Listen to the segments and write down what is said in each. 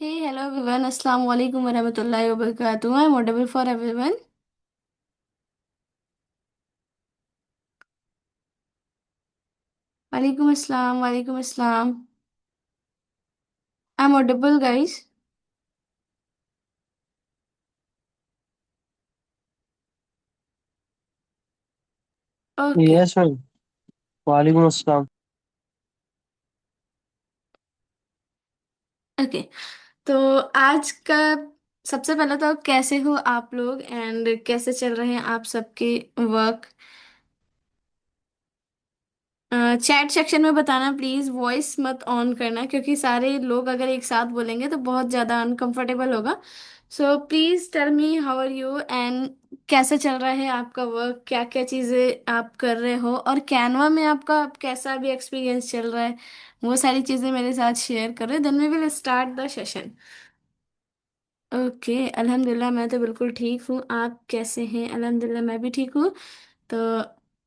हे hello everyone, अस्सलाम वालेकुम वरहमतुल्लाहि वबरकातुहू। I am audible for everyone. वालेकुम अस्सलाम, वालेकुम अस्सलाम। I am audible guys. Okay. Yes ma'am. वालेकुम अस्सलाम। ओके। तो आज का सबसे पहले तो कैसे हो आप लोग एंड कैसे चल रहे हैं आप सबके वर्क। चैट सेक्शन में बताना प्लीज, वॉइस मत ऑन करना क्योंकि सारे लोग अगर एक साथ बोलेंगे तो बहुत ज़्यादा अनकंफर्टेबल होगा। So please tell me how are you and कैसे चल रहा है आपका वर्क, क्या क्या चीज़ें आप कर रहे हो और कैनवा में आपका कैसा भी एक्सपीरियंस चल रहा है। वो सारी चीज़ें मेरे साथ शेयर करें, then we will start the session. Okay, अल्हम्दुलिल्लाह मैं तो बिल्कुल ठीक हूँ। आप कैसे हैं? अल्हम्दुलिल्लाह मैं भी ठीक हूँ। तो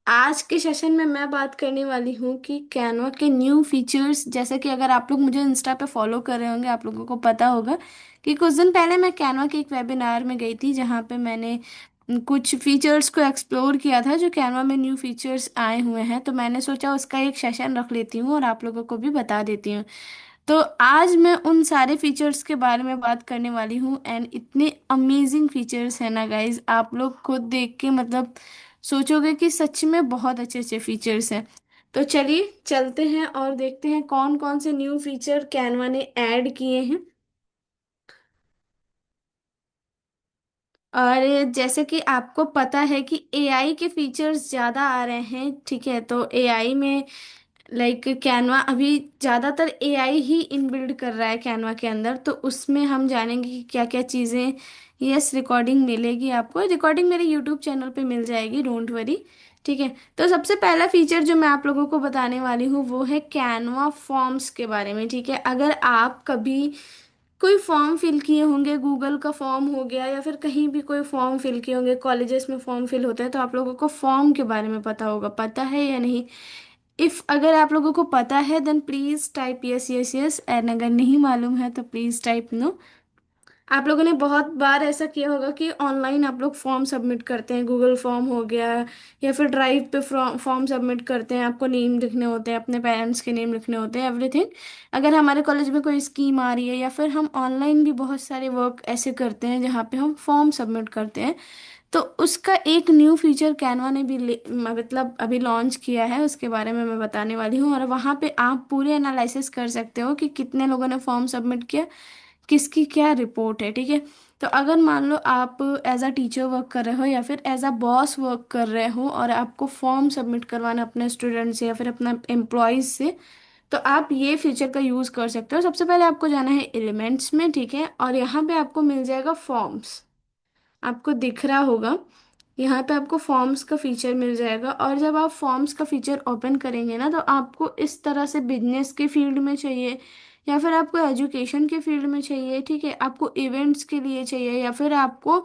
आज के सेशन में मैं बात करने वाली हूँ कि कैनवा के न्यू फीचर्स। जैसे कि अगर आप लोग मुझे इंस्टा पे फॉलो कर रहे होंगे, आप लोगों को पता होगा कि कुछ दिन पहले मैं कैनवा के एक वेबिनार में गई थी जहाँ पे मैंने कुछ फीचर्स को एक्सप्लोर किया था जो कैनवा में न्यू फीचर्स आए हुए हैं। तो मैंने सोचा उसका एक सेशन रख लेती हूँ और आप लोगों को भी बता देती हूँ। तो आज मैं उन सारे फीचर्स के बारे में बात करने वाली हूँ एंड इतने अमेजिंग फीचर्स हैं ना गाइज, आप लोग खुद देख के मतलब सोचोगे कि सच में बहुत अच्छे अच्छे फीचर्स हैं। तो चलिए चलते हैं और देखते हैं कौन कौन से न्यू फीचर कैनवा ने ऐड किए हैं। और जैसे कि आपको पता है कि एआई के फीचर्स ज़्यादा आ रहे हैं, ठीक है? तो एआई में लाइक कैनवा अभी ज़्यादातर एआई ही इनबिल्ड कर रहा है कैनवा के अंदर। तो उसमें हम जानेंगे कि क्या क्या चीज़ें। यस, रिकॉर्डिंग मिलेगी आपको, रिकॉर्डिंग मेरे यूट्यूब चैनल पे मिल जाएगी, डोंट वरी। ठीक है। तो सबसे पहला फीचर जो मैं आप लोगों को बताने वाली हूँ वो है कैनवा फॉर्म्स के बारे में। ठीक है, अगर आप कभी कोई फॉर्म फिल किए होंगे, गूगल का फॉर्म हो गया या फिर कहीं भी कोई फॉर्म फिल किए होंगे, कॉलेजेस में फॉर्म फिल होता है, तो आप लोगों को फॉर्म के बारे में पता होगा, पता है या नहीं? इफ अगर आप लोगों को पता है then please type yes yes yes, and अगर नहीं मालूम है तो प्लीज टाइप नो। आप लोगों ने बहुत बार ऐसा किया होगा कि ऑनलाइन आप लोग फॉर्म सबमिट करते हैं, गूगल फॉर्म हो गया या फिर ड्राइव पे फॉर्म सबमिट करते हैं, आपको नेम लिखने होते हैं, अपने पेरेंट्स के नेम लिखने होते हैं, एवरीथिंग। अगर हमारे कॉलेज में कोई स्कीम आ रही है या फिर हम ऑनलाइन भी बहुत सारे वर्क ऐसे करते हैं जहाँ पे हम फॉर्म सबमिट करते हैं, तो उसका एक न्यू फीचर कैनवा ने भी मतलब अभी लॉन्च किया है, उसके बारे में मैं बताने वाली हूँ। और वहाँ पे आप पूरे एनालिसिस कर सकते हो कि कितने लोगों ने फॉर्म सबमिट किया, किसकी क्या रिपोर्ट है। ठीक है। तो अगर मान लो आप एज अ टीचर वर्क कर रहे हो या फिर एज अ बॉस वर्क कर रहे हो और आपको फॉर्म सबमिट करवाना अपने स्टूडेंट से या फिर अपना एम्प्लॉयज से, तो आप ये फीचर का यूज़ कर सकते हो। सबसे पहले आपको जाना है एलिमेंट्स में, ठीक है, और यहाँ पे आपको मिल जाएगा फॉर्म्स। आपको दिख रहा होगा, यहाँ पे आपको फॉर्म्स का फीचर मिल जाएगा। और जब आप फॉर्म्स का फीचर ओपन करेंगे ना, तो आपको इस तरह से बिजनेस के फील्ड में चाहिए या फिर आपको एजुकेशन के फील्ड में चाहिए, ठीक है, आपको इवेंट्स के लिए चाहिए या फिर आपको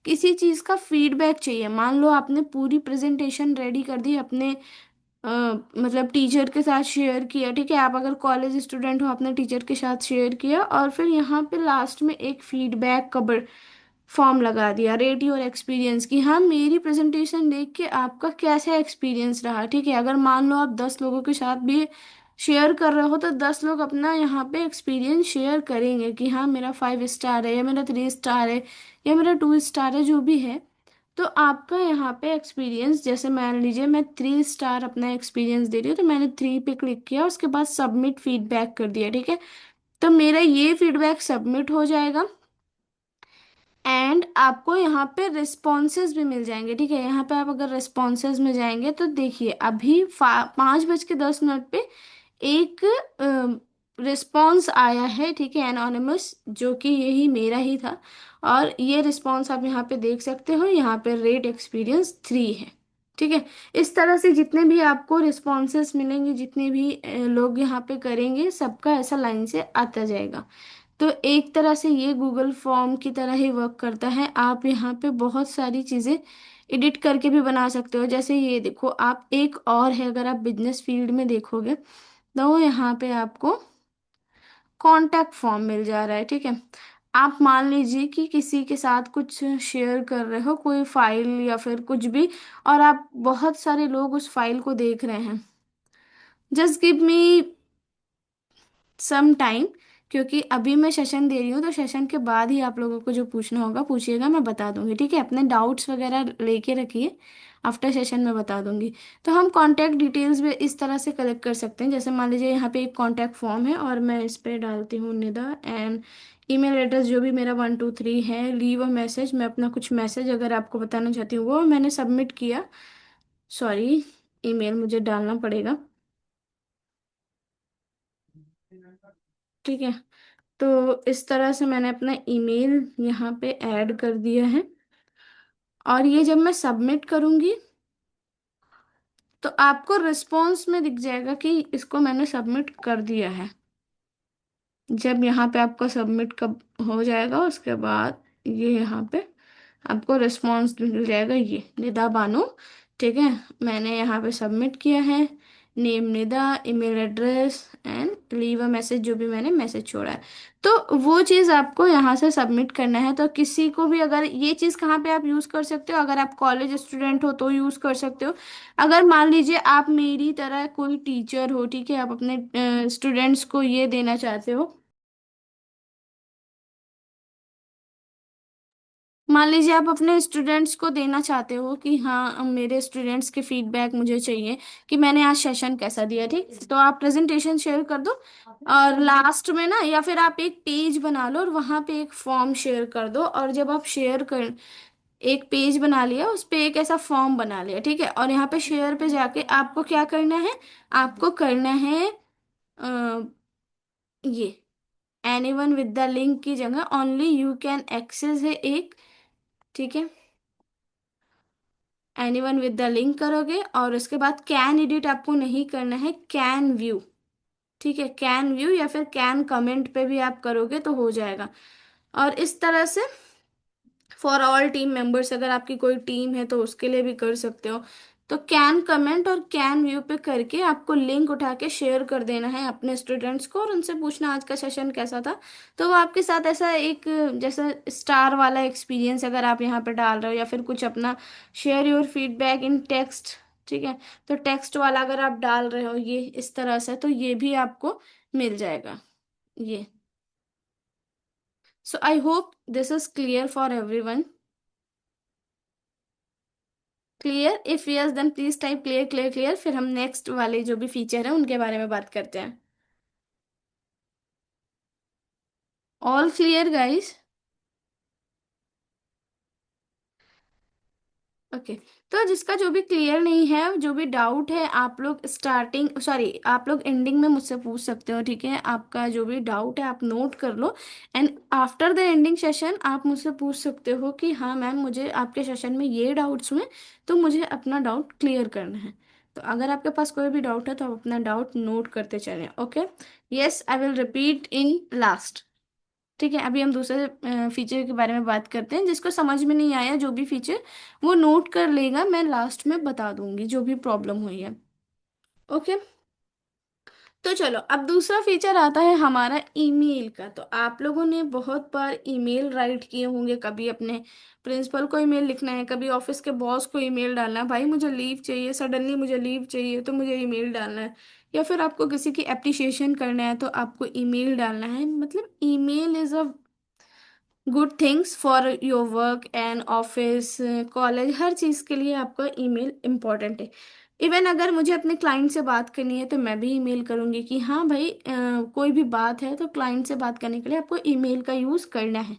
किसी चीज़ का फीडबैक चाहिए। मान लो आपने पूरी प्रेजेंटेशन रेडी कर दी अपने मतलब टीचर के साथ शेयर किया, ठीक है, आप अगर कॉलेज स्टूडेंट हो अपने टीचर के साथ शेयर किया और फिर यहाँ पे लास्ट में एक फीडबैक का फॉर्म लगा दिया, रेट योर एक्सपीरियंस, कि हाँ मेरी प्रेजेंटेशन देख के आपका कैसा एक्सपीरियंस रहा। ठीक है, अगर मान लो आप 10 लोगों के साथ भी शेयर कर रहे हो तो 10 लोग अपना यहाँ पे एक्सपीरियंस शेयर करेंगे कि हाँ मेरा 5 स्टार है या मेरा 3 स्टार है या मेरा 2 स्टार है, जो भी है। तो आपका यहाँ पे एक्सपीरियंस, जैसे मान लीजिए मैं 3 स्टार अपना एक्सपीरियंस दे रही हूँ, तो मैंने 3 पे क्लिक किया, उसके बाद सबमिट फीडबैक कर दिया, ठीक है। तो मेरा ये फीडबैक सबमिट हो जाएगा एंड आपको यहाँ पे रिस्पॉन्सेज भी मिल जाएंगे। ठीक है, यहाँ पे आप अगर रिस्पॉन्सेज में जाएंगे तो देखिए अभी 5:10 पे एक रिस्पॉन्स आया है, ठीक है, एनोनिमस, जो कि यही मेरा ही था। और ये रिस्पॉन्स आप यहाँ पे देख सकते हो, यहाँ पे रेट एक्सपीरियंस 3 है। ठीक है। इस तरह से जितने भी आपको रिस्पॉन्सेज मिलेंगे, जितने भी लोग यहाँ पे करेंगे, सबका ऐसा लाइन से आता जाएगा। तो एक तरह से ये गूगल फॉर्म की तरह ही वर्क करता है। आप यहाँ पे बहुत सारी चीज़ें एडिट करके भी बना सकते हो। जैसे ये देखो, आप एक और है, अगर आप बिजनेस फील्ड में देखोगे तो यहाँ पे आपको कांटेक्ट फॉर्म मिल जा रहा है, ठीक है। आप मान लीजिए कि किसी के साथ कुछ शेयर कर रहे हो, कोई फाइल या फिर कुछ भी, और आप बहुत सारे लोग उस फाइल को देख रहे हैं। Just give me some time, क्योंकि अभी मैं सेशन दे रही हूँ, तो सेशन के बाद ही आप लोगों को जो पूछना होगा पूछिएगा, मैं बता दूंगी, ठीक है। अपने डाउट्स वगैरह लेके रखिए, आफ्टर सेशन में बता दूंगी। तो हम कांटेक्ट डिटेल्स भी इस तरह से कलेक्ट कर सकते हैं। जैसे मान लीजिए यहाँ पे एक कांटेक्ट फॉर्म है और मैं इस पे डालती हूँ निदा एंड ईमेल एड्रेस जो भी मेरा 123 है, लीव अ मैसेज। मैं अपना कुछ मैसेज अगर आपको बताना चाहती हूँ वो मैंने सबमिट किया। सॉरी, ईमेल मुझे डालना पड़ेगा, ठीक है। तो इस तरह से मैंने अपना ईमेल यहाँ पे ऐड कर दिया है, और ये जब मैं सबमिट करूँगी तो आपको रिस्पॉन्स में दिख जाएगा कि इसको मैंने सबमिट कर दिया है। जब यहाँ पे आपका सबमिट कब हो जाएगा, उसके बाद ये यहाँ पे आपको रिस्पॉन्स मिल जाएगा, ये निदा बानो, ठीक है। मैंने यहाँ पे सबमिट किया है, name Nida, email address and leave a message, जो भी मैंने मैसेज छोड़ा है। तो वो चीज़ आपको यहाँ से सबमिट करना है। तो किसी को भी अगर ये चीज़ कहाँ पे आप यूज़ कर सकते हो, अगर आप कॉलेज स्टूडेंट हो तो यूज़ कर सकते हो। अगर मान लीजिए आप मेरी तरह कोई टीचर हो, ठीक है, आप अपने स्टूडेंट्स को ये देना चाहते हो, मान लीजिए आप अपने स्टूडेंट्स को देना चाहते हो कि हाँ, अब मेरे स्टूडेंट्स के फीडबैक मुझे चाहिए कि मैंने आज सेशन कैसा दिया, ठीक, तो आप प्रेजेंटेशन शेयर कर दो, और लास्ट में ना, या फिर आप एक पेज बना लो और वहां पे एक फॉर्म शेयर कर दो। और जब आप शेयर कर, एक पेज बना लिया, उस पे एक ऐसा फॉर्म बना लिया, ठीक है, और यहाँ पे शेयर पे जाके आपको क्या करना है, आपको करना है ये एनीवन विद द लिंक की जगह ओनली यू कैन एक्सेस है एक, ठीक है। एनीवन विद द लिंक करोगे, और उसके बाद कैन एडिट आपको नहीं करना है, कैन व्यू, ठीक है, कैन व्यू या फिर कैन कमेंट पे भी आप करोगे तो हो जाएगा। और इस तरह से फॉर ऑल टीम मेंबर्स, अगर आपकी कोई टीम है तो उसके लिए भी कर सकते हो। तो कैन कमेंट और कैन व्यू पे करके आपको लिंक उठा के शेयर कर देना है अपने स्टूडेंट्स को, और उनसे पूछना आज का सेशन कैसा था। तो वो आपके साथ ऐसा एक जैसा स्टार वाला एक्सपीरियंस अगर आप यहाँ पे डाल रहे हो, या फिर कुछ अपना share your feedback in text, ठीक है, तो टेक्स्ट वाला अगर आप डाल रहे हो ये इस तरह से, तो ये भी आपको मिल जाएगा ये। So I hope this is clear for everyone. Clear? If yes then please type clear clear clear, फिर हम नेक्स्ट वाले जो भी फीचर है उनके बारे में बात करते हैं। All clear guys? ओके। तो जिसका जो भी क्लियर नहीं है, जो भी डाउट है, आप लोग स्टार्टिंग सॉरी आप लोग एंडिंग में मुझसे पूछ सकते हो, ठीक है। आपका जो भी डाउट है आप नोट कर लो, and after the ending session आप मुझसे पूछ सकते हो कि हाँ मैम, मुझे आपके सेशन में ये डाउट्स हुए, तो मुझे अपना डाउट क्लियर करना है। तो अगर आपके पास कोई भी डाउट है तो आप अपना डाउट नोट करते चलें, okay. Yes, I will repeat in last, ठीक है। अभी हम दूसरे फीचर के बारे में बात करते हैं। जिसको समझ में नहीं आया जो भी फीचर, वो नोट कर लेगा, मैं लास्ट में बता दूंगी जो भी प्रॉब्लम हुई है, ओके। तो चलो, अब दूसरा फीचर आता है हमारा ईमेल का। तो आप लोगों ने बहुत बार ईमेल राइट किए होंगे, कभी अपने प्रिंसिपल को ईमेल लिखना है, कभी ऑफिस के बॉस को ईमेल डालना है, भाई मुझे लीव चाहिए, सडनली मुझे लीव चाहिए तो मुझे ईमेल डालना है, या फिर आपको किसी की एप्रिशिएशन करना है तो आपको ईमेल डालना है। मतलब email is a good things for your work and office, college, हर चीज़ के लिए आपका ईमेल इम्पॉर्टेंट है। इवन अगर मुझे अपने क्लाइंट से बात करनी है तो मैं भी ईमेल करूँगी कि हाँ भाई, कोई भी बात है तो क्लाइंट से बात करने के लिए आपको ईमेल का यूज़ करना है।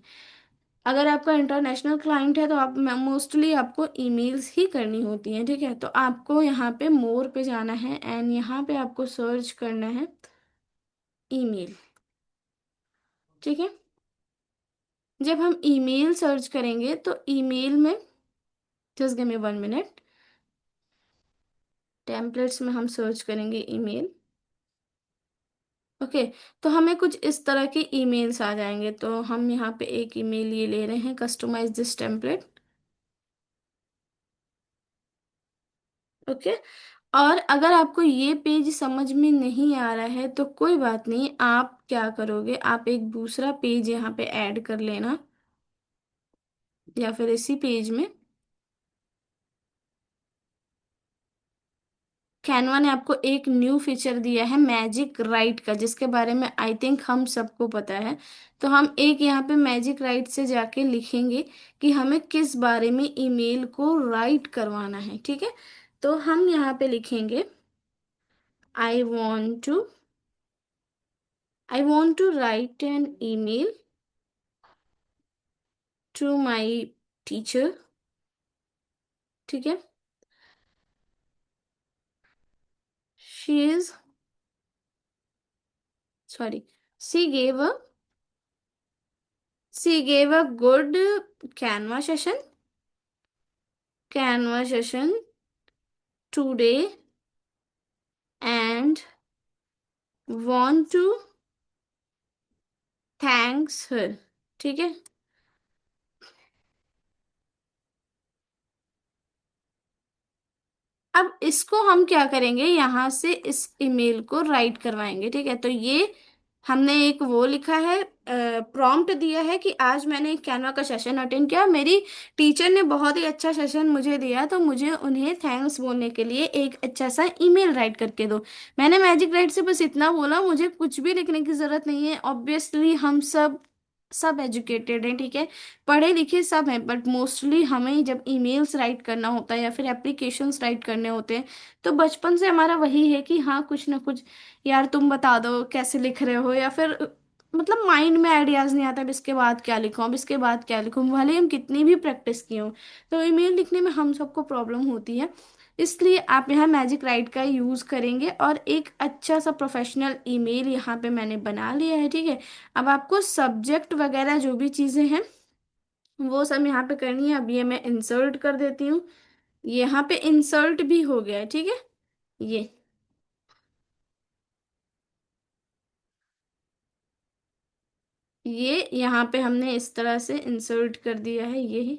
अगर आपका इंटरनेशनल क्लाइंट है तो आप मोस्टली आपको ईमेल्स ही करनी होती हैं, ठीक है। तो आपको यहाँ पे मोर पे जाना है एंड यहाँ पे आपको सर्च करना है ईमेल, ठीक है। जब हम ईमेल सर्च करेंगे तो ईमेल में, just give me 1 minute, templates में हम सर्च करेंगे ईमेल, ओके। तो हमें कुछ इस तरह के ईमेल्स आ जाएंगे। तो हम यहाँ पे एक ईमेल ये ले रहे हैं, कस्टमाइज दिस टेम्पलेट, ओके। और अगर आपको ये पेज समझ में नहीं आ रहा है तो कोई बात नहीं, आप क्या करोगे, आप एक दूसरा पेज यहाँ पे ऐड कर लेना, या फिर इसी पेज में कैनवा ने आपको एक न्यू फीचर दिया है मैजिक राइट का, जिसके बारे में आई थिंक हम सबको पता है। तो हम एक यहाँ पे मैजिक राइट से जाके लिखेंगे कि हमें किस बारे में ईमेल को राइट करवाना है, ठीक है। तो हम यहाँ पे लिखेंगे I want to I want to write an email to my teacher, ठीक है। She is sorry she gave a she gave a good Canva session Canva session today and want to thanks her, ठीक है। अब इसको हम क्या करेंगे, यहाँ से इस ईमेल को राइट करवाएंगे, ठीक है। तो ये हमने एक वो लिखा है, प्रॉम्प्ट दिया है कि आज मैंने एक कैनवा का सेशन अटेंड किया, मेरी टीचर ने बहुत ही अच्छा सेशन मुझे दिया, तो मुझे उन्हें थैंक्स बोलने के लिए एक अच्छा सा ईमेल राइट करके दो। मैंने मैजिक राइट से बस इतना बोला, मुझे कुछ भी लिखने की जरूरत नहीं है। ऑब्वियसली हम सब एजुकेटेड हैं, ठीक है, पढ़े लिखे सब हैं, बट मोस्टली हमें जब ईमेल्स राइट करना होता है या फिर एप्लीकेशंस राइट करने होते हैं, तो बचपन से हमारा वही है कि हाँ कुछ ना कुछ, यार तुम बता दो कैसे लिख रहे हो, या फिर मतलब माइंड में आइडियाज नहीं आता अब इसके बाद क्या लिखूं, अब इसके बाद क्या लिखूं, भले ही हम कितनी भी प्रैक्टिस किए हो। तो ईमेल लिखने में हम सबको प्रॉब्लम होती है। इसलिए आप यहाँ मैजिक राइट का यूज करेंगे और एक अच्छा सा प्रोफेशनल ईमेल यहाँ पे मैंने बना लिया है, ठीक है। अब आपको सब्जेक्ट वगैरह जो भी चीजें हैं वो सब यहाँ पे करनी है। अब ये मैं इंसर्ट कर देती हूँ, यहाँ पे इंसर्ट भी हो गया है, ठीक है। ये ये यहाँ पे हमने इस तरह से इंसर्ट कर दिया है, यही,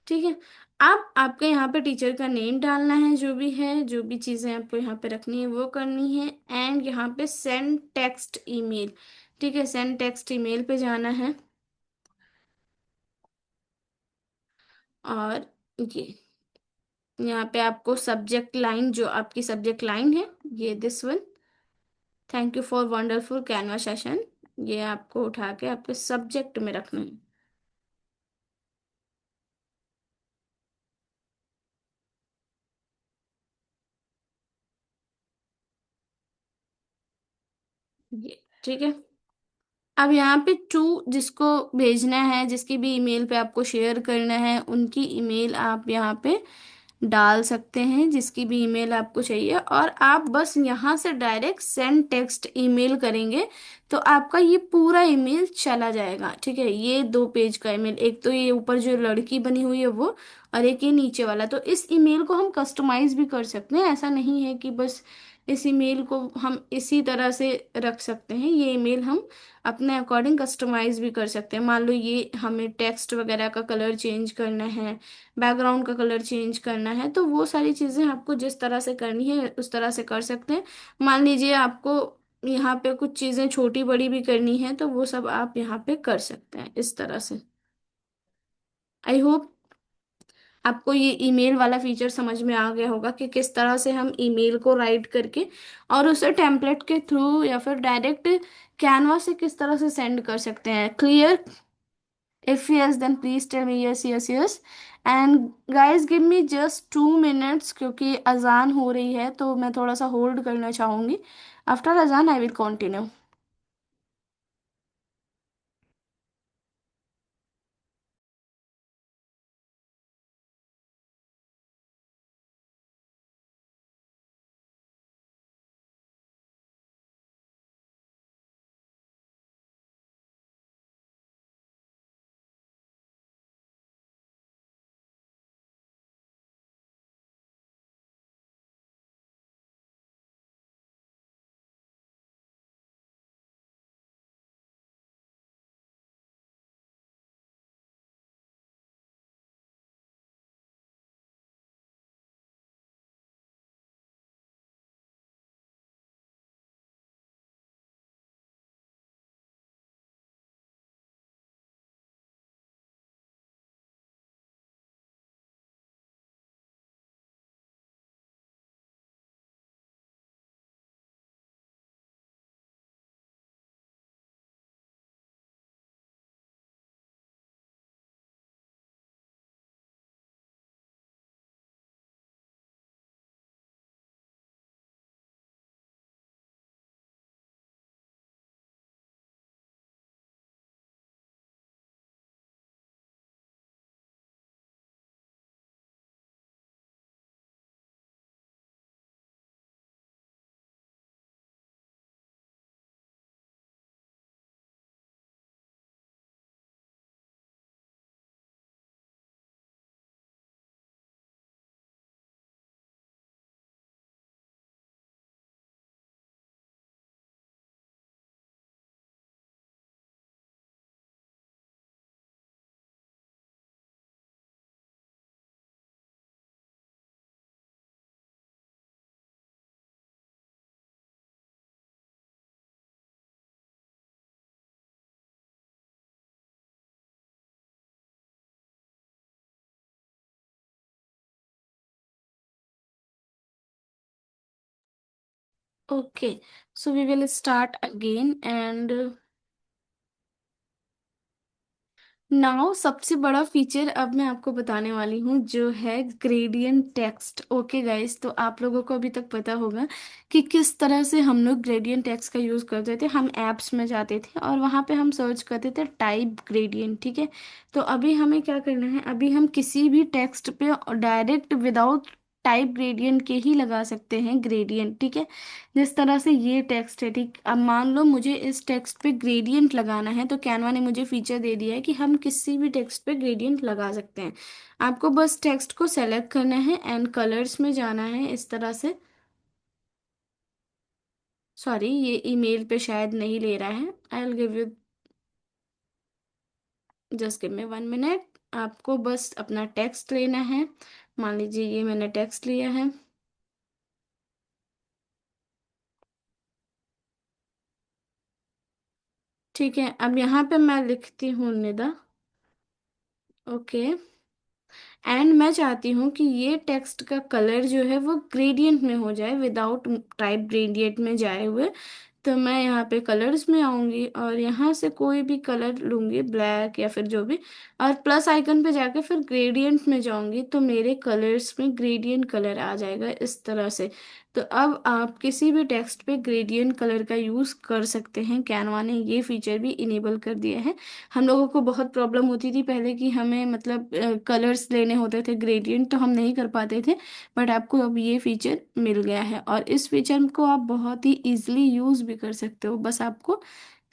ठीक है। अब आपको यहाँ पे टीचर का नेम डालना है, जो भी है, जो भी चीज़ें आपको यहाँ पे रखनी है वो करनी है। एंड यहाँ पे सेंड टेक्स्ट ईमेल, ठीक है, सेंड टेक्स्ट ईमेल पे जाना है। और ये यहाँ पे आपको सब्जेक्ट लाइन, जो आपकी सब्जेक्ट लाइन है, ये this one, thank you for wonderful Canva session, ये आपको उठा के आपके सब्जेक्ट में रखना है। ये ठीक है। अब यहाँ पे टू, जिसको भेजना है, जिसकी भी ईमेल पे आपको शेयर करना है, उनकी ईमेल आप यहाँ पे डाल सकते हैं, जिसकी भी ईमेल आपको चाहिए, और आप बस यहाँ से डायरेक्ट सेंड टेक्स्ट ईमेल करेंगे तो आपका ये पूरा ईमेल चला जाएगा, ठीक है। ये दो पेज का ईमेल, एक तो ये ऊपर जो लड़की बनी हुई है वो, और एक ये नीचे वाला। तो इस ईमेल को हम कस्टमाइज भी कर सकते हैं, ऐसा नहीं है कि बस इस ईमेल को हम इसी तरह से रख सकते हैं, ये ईमेल हम अपने अकॉर्डिंग कस्टमाइज भी कर सकते हैं। मान लो ये हमें टेक्स्ट वगैरह का कलर चेंज करना है, बैकग्राउंड का कलर चेंज करना है, तो वो सारी चीज़ें आपको जिस तरह से करनी है उस तरह से कर सकते हैं। मान लीजिए आपको यहाँ पे कुछ चीज़ें छोटी बड़ी भी करनी है, तो वो सब आप यहाँ पे कर सकते हैं इस तरह से। आई होप आपको ये ईमेल वाला फीचर समझ में आ गया होगा कि किस तरह से हम ईमेल को राइट करके और उसे टेम्पलेट के थ्रू या फिर डायरेक्ट कैनवा से किस तरह से सेंड कर सकते हैं। Clear? If yes, then please tell me yes, yes, yes. And guys, give me just 2 minutes क्योंकि अजान हो रही है, तो मैं थोड़ा सा होल्ड करना चाहूँगी। आफ्टर अजान I will continue. Okay, so we will start again and now सबसे बड़ा फीचर अब मैं आपको बताने वाली हूँ जो है ग्रेडियंट टेक्स्ट। ओके गाइस, तो आप लोगों को अभी तक पता होगा कि किस तरह से हम लोग ग्रेडियंट टेक्स्ट का यूज़ करते थे। हम ऐप्स में जाते थे और वहाँ पे हम सर्च करते थे टाइप ग्रेडियंट, ठीक है। तो अभी हमें क्या करना है, अभी हम किसी भी टेक्स्ट पे डायरेक्ट विदाउट टाइप ग्रेडियंट के ही लगा सकते हैं ग्रेडियंट, ठीक है। जिस तरह से ये टेक्स्ट है, ठीक, अब मान लो मुझे इस टेक्स्ट पे ग्रेडियंट लगाना है तो कैनवा ने मुझे फीचर दे दिया है कि हम किसी भी टेक्स्ट पे ग्रेडियंट लगा सकते हैं। आपको बस टेक्स्ट को सेलेक्ट करना है एंड कलर्स में जाना है इस तरह से। सॉरी, ये ईमेल पे शायद नहीं ले रहा है। I will give you, just give me 1 minute. आपको बस अपना टेक्स्ट लेना है। मान लीजिए ये मैंने टेक्स्ट लिया है, ठीक है। अब यहाँ पे मैं लिखती हूँ निदा। ओके, एंड मैं चाहती हूँ कि ये टेक्स्ट का कलर जो है वो ग्रेडियंट में हो जाए, विदाउट टाइप ग्रेडियंट में जाए हुए। तो मैं यहाँ पे कलर्स में आऊंगी और यहाँ से कोई भी कलर लूंगी, ब्लैक या फिर जो भी, और प्लस आइकन पे जाके फिर ग्रेडियंट में जाऊंगी तो मेरे कलर्स में ग्रेडियंट कलर आ जाएगा इस तरह से। तो अब आप किसी भी टेक्स्ट पे ग्रेडियंट कलर का यूज़ कर सकते हैं। कैनवा ने ये फीचर भी इनेबल कर दिया है। हम लोगों को बहुत प्रॉब्लम होती थी पहले कि हमें मतलब कलर्स लेने होते थे ग्रेडियंट, तो हम नहीं कर पाते थे। बट आपको अब ये फीचर मिल गया है और इस फीचर को आप बहुत ही इजीली यूज़ भी कर सकते हो। बस आपको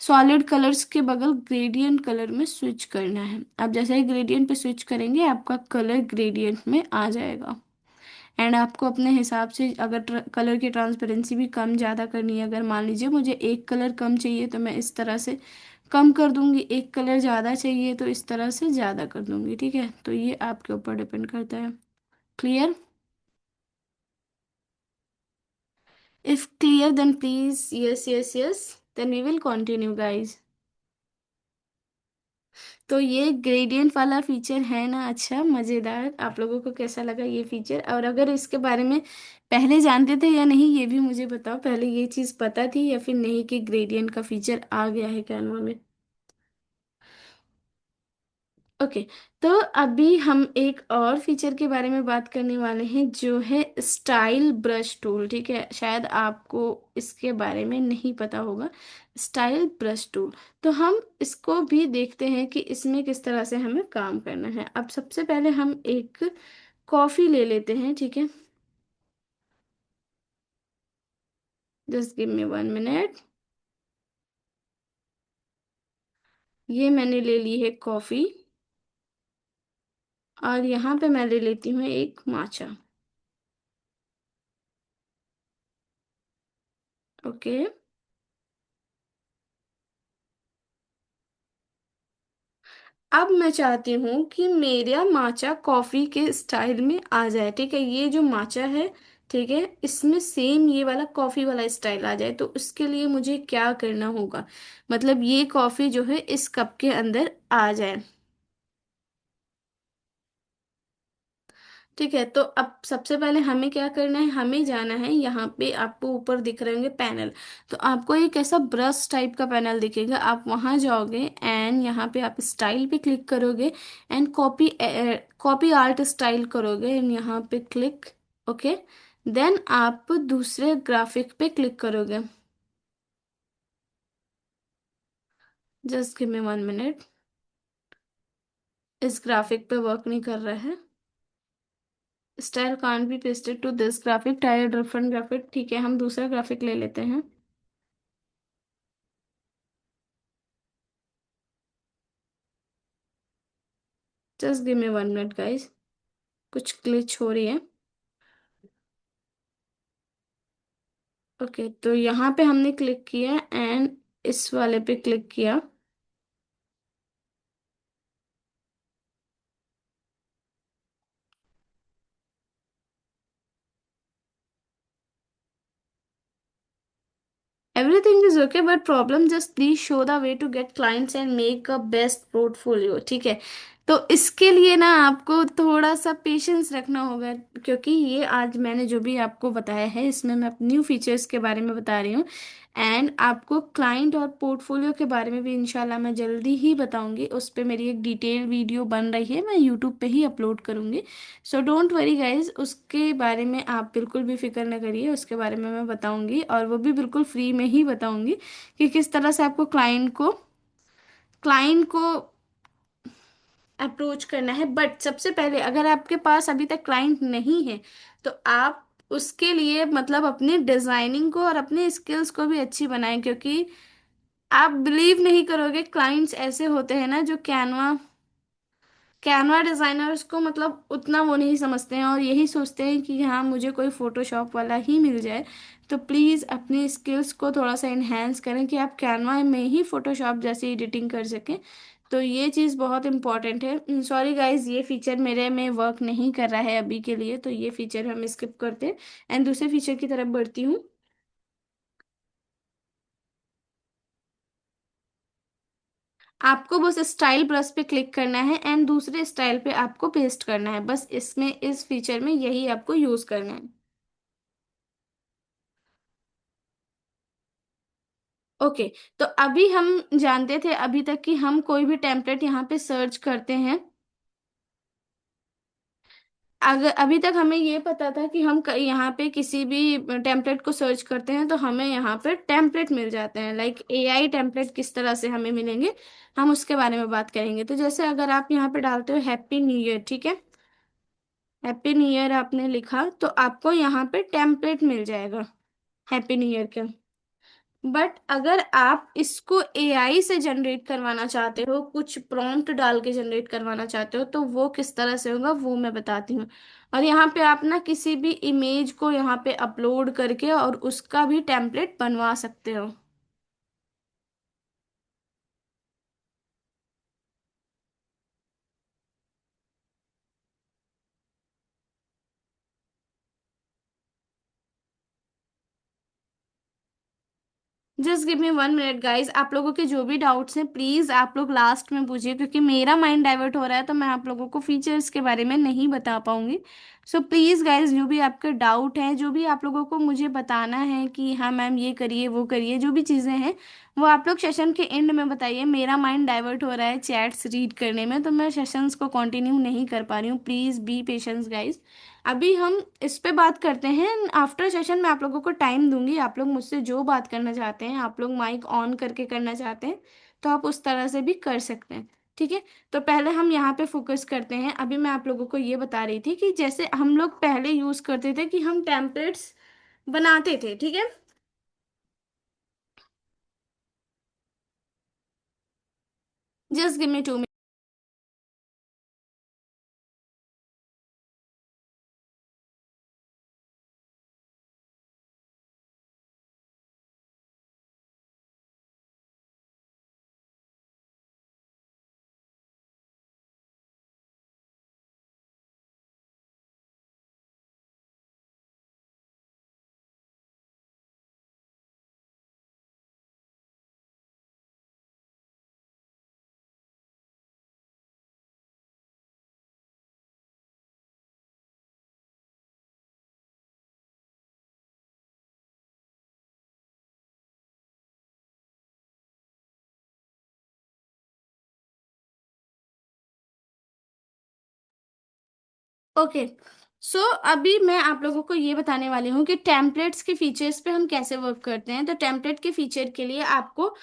सॉलिड कलर्स के बगल ग्रेडियंट कलर में स्विच करना है। अब जैसे ही ग्रेडियंट पे स्विच करेंगे आपका कलर ग्रेडियंट में आ जाएगा। एंड आपको अपने हिसाब से अगर कलर की ट्रांसपेरेंसी भी कम ज़्यादा करनी है, अगर मान लीजिए मुझे एक कलर कम चाहिए तो मैं इस तरह से कम कर दूंगी, एक कलर ज़्यादा चाहिए तो इस तरह से ज़्यादा कर दूंगी, ठीक है। तो ये आपके ऊपर डिपेंड करता है। Clear? If clear then please yes yes yes, then we will continue guys. तो ये ग्रेडियंट वाला फीचर है ना, अच्छा मज़ेदार। आप लोगों को कैसा लगा ये फीचर? और अगर इसके बारे में पहले जानते थे या नहीं ये भी मुझे बताओ। पहले ये चीज़ पता थी या फिर नहीं कि ग्रेडियंट का फीचर आ गया है कैनवा में? ओके, तो अभी हम एक और फीचर के बारे में बात करने वाले हैं जो है स्टाइल ब्रश टूल, ठीक है। शायद आपको इसके बारे में नहीं पता होगा, स्टाइल ब्रश टूल। तो हम इसको भी देखते हैं कि इसमें किस तरह से हमें काम करना है। अब सबसे पहले हम एक कॉफ़ी ले लेते हैं, ठीक है। Just give me 1 minute. ये मैंने ले ली है कॉफ़ी और यहाँ पे मैं ले लेती हूँ एक माचा। ओके, अब मैं चाहती हूँ कि मेरा माचा कॉफी के स्टाइल में आ जाए, ठीक है। ये जो माचा है, ठीक है, इसमें सेम ये वाला कॉफी वाला स्टाइल आ जाए। तो उसके लिए मुझे क्या करना होगा, मतलब ये कॉफी जो है इस कप के अंदर आ जाए, ठीक है। तो अब सबसे पहले हमें क्या करना है, हमें जाना है यहाँ पे, आपको ऊपर दिख रहे होंगे पैनल। तो आपको एक ऐसा ब्रश टाइप का पैनल दिखेगा, आप वहाँ जाओगे एंड यहाँ पे आप स्टाइल पे क्लिक करोगे and copy copy art style करोगे एंड यहाँ पे क्लिक। ओके, देन आप दूसरे ग्राफिक पे क्लिक करोगे। जस्ट गिव मी 1 मिनट, इस ग्राफिक पे वर्क नहीं कर रहा है। Style can't be pasted to this graphic, type different graphic, ठीक है। हम दूसरा ग्राफिक ले लेते हैं। Just give me 1 minute guys, कुछ ग्लिच हो रही है। ओके, तो यहाँ पे हमने क्लिक किया एंड इस वाले पे क्लिक किया। Everything is okay but problem just please show the way to get clients and make a best portfolio, ठीक है। तो इसके लिए ना आपको थोड़ा सा पेशेंस रखना होगा, क्योंकि ये आज मैंने जो भी आपको बताया है इसमें मैं न्यू फीचर्स के बारे में बता रही हूँ। एंड आपको क्लाइंट और पोर्टफोलियो के बारे में भी इंशाल्लाह मैं जल्दी ही बताऊंगी। उस पे मेरी एक डिटेल वीडियो बन रही है, मैं यूट्यूब पे ही अपलोड करूंगी। सो डोंट वरी गाइज, उसके बारे में आप बिल्कुल भी फिक्र न करिए, उसके बारे में मैं बताऊंगी और वो भी बिल्कुल फ्री में ही बताऊंगी कि किस तरह से आपको क्लाइंट को अप्रोच करना है। बट सबसे पहले अगर आपके पास अभी तक क्लाइंट नहीं है तो आप उसके लिए मतलब अपनी डिजाइनिंग को और अपने स्किल्स को भी अच्छी बनाएं, क्योंकि आप बिलीव नहीं करोगे, क्लाइंट्स ऐसे होते हैं ना जो कैनवा कैनवा डिजाइनर्स को मतलब उतना वो नहीं समझते हैं और यही सोचते हैं कि हाँ मुझे कोई फोटोशॉप वाला ही मिल जाए। तो प्लीज़ अपनी स्किल्स को थोड़ा सा इन्हेंस करें कि आप कैनवा में ही फोटोशॉप जैसी एडिटिंग कर सकें। तो ये चीज़ बहुत इंपॉर्टेंट है। सॉरी गाइज, ये फीचर मेरे में वर्क नहीं कर रहा है अभी के लिए, तो ये फीचर हम स्किप करते हैं एंड दूसरे फीचर की तरफ बढ़ती हूँ। आपको बस स्टाइल ब्रश पे क्लिक करना है एंड दूसरे स्टाइल पे आपको पेस्ट करना है, बस इसमें इस फीचर में यही आपको यूज करना है। ओके। तो अभी हम जानते थे अभी तक कि हम कोई भी टेम्पलेट यहाँ पे सर्च करते हैं, अगर अभी तक हमें ये पता था कि हम यहाँ पे किसी भी टेम्पलेट को सर्च करते हैं तो हमें यहाँ पे टेम्पलेट मिल जाते हैं, लाइक एआई टेम्पलेट किस तरह से हमें मिलेंगे हम उसके बारे में बात करेंगे। तो जैसे अगर आप यहाँ पे डालते हो हैप्पी न्यू ईयर, ठीक है, हैप्पी न्यू ईयर आपने लिखा तो आपको यहाँ पे टेम्पलेट मिल जाएगा हैप्पी न्यू ईयर का। बट अगर आप इसको एआई से जनरेट करवाना चाहते हो, कुछ प्रॉम्प्ट डाल के जनरेट करवाना चाहते हो, तो वो किस तरह से होगा वो मैं बताती हूँ। और यहाँ पे आप ना किसी भी इमेज को यहाँ पे अपलोड करके और उसका भी टेम्पलेट बनवा सकते हो। Just give me 1 minute guys, आप लोगों के जो भी डाउट्स हैं प्लीज आप लोग लास्ट में पूछिए, क्योंकि मेरा माइंड डाइवर्ट हो रहा है तो मैं आप लोगों को फीचर्स के बारे में नहीं बता पाऊंगी। सो प्लीज गाइज, जो भी आपके डाउट हैं, जो भी आप लोगों को मुझे बताना है कि हाँ मैम ये करिए वो करिए, जो भी चीज़ें हैं वो आप लोग सेशन के एंड में बताइए। मेरा माइंड डाइवर्ट हो रहा है चैट्स रीड करने में, तो मैं सेशंस को कंटिन्यू नहीं कर पा रही हूँ। Please be patience guys. अभी हम इस पे बात करते हैं, आफ्टर सेशन मैं आप लोगों को टाइम दूंगी, आप लोग मुझसे जो बात करना चाहते हैं, आप लोग माइक ऑन करके करना चाहते हैं तो आप उस तरह से भी कर सकते हैं। ठीक है। तो पहले हम यहाँ पे फोकस करते हैं। अभी मैं आप लोगों को ये बता रही थी कि जैसे हम लोग पहले यूज करते थे कि हम टेम्पलेट्स बनाते थे, ठीक है। Just give me 2 minute. Okay. So अभी मैं आप लोगों को ये बताने वाली हूँ कि टेम्पलेट्स के फीचर्स पे हम कैसे वर्क करते हैं। तो टेम्पलेट के फीचर के लिए आपको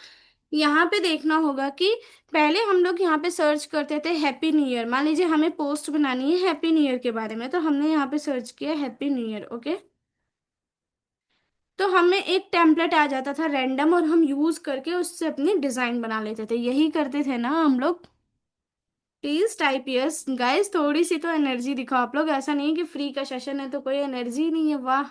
यहाँ पे देखना होगा कि पहले हम लोग यहाँ पे सर्च करते थे हैप्पी न्यू ईयर। मान लीजिए हमें पोस्ट बनानी है हैप्पी न्यू ईयर के बारे में, तो हमने यहाँ पे सर्च किया हैप्पी न्यू ईयर। ओके। तो हमें एक टेम्पलेट आ जाता था रैंडम और हम यूज करके उससे अपनी डिजाइन बना लेते थे, यही करते थे ना हम लोग। प्लीज टाइप यस गाइस, थोड़ी सी तो एनर्जी दिखाओ आप लोग, ऐसा नहीं है कि फ्री का सेशन है तो कोई एनर्जी नहीं है, वाह।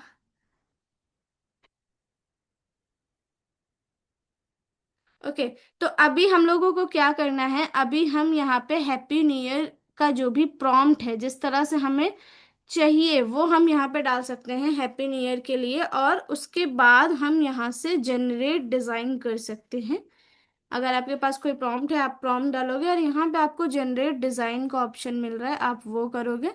ओके। तो अभी हम लोगों को क्या करना है, अभी हम यहाँ पे हैप्पी न्यू ईयर का जो भी प्रॉम्प्ट है जिस तरह से हमें चाहिए वो हम यहाँ पे डाल सकते हैं हैप्पी न्यू ईयर के लिए, और उसके बाद हम यहाँ से जनरेट डिजाइन कर सकते हैं। अगर आपके पास कोई प्रॉम्प्ट है, आप प्रॉम्प्ट डालोगे और यहाँ पे आपको जनरेट डिजाइन का ऑप्शन मिल रहा है, आप वो करोगे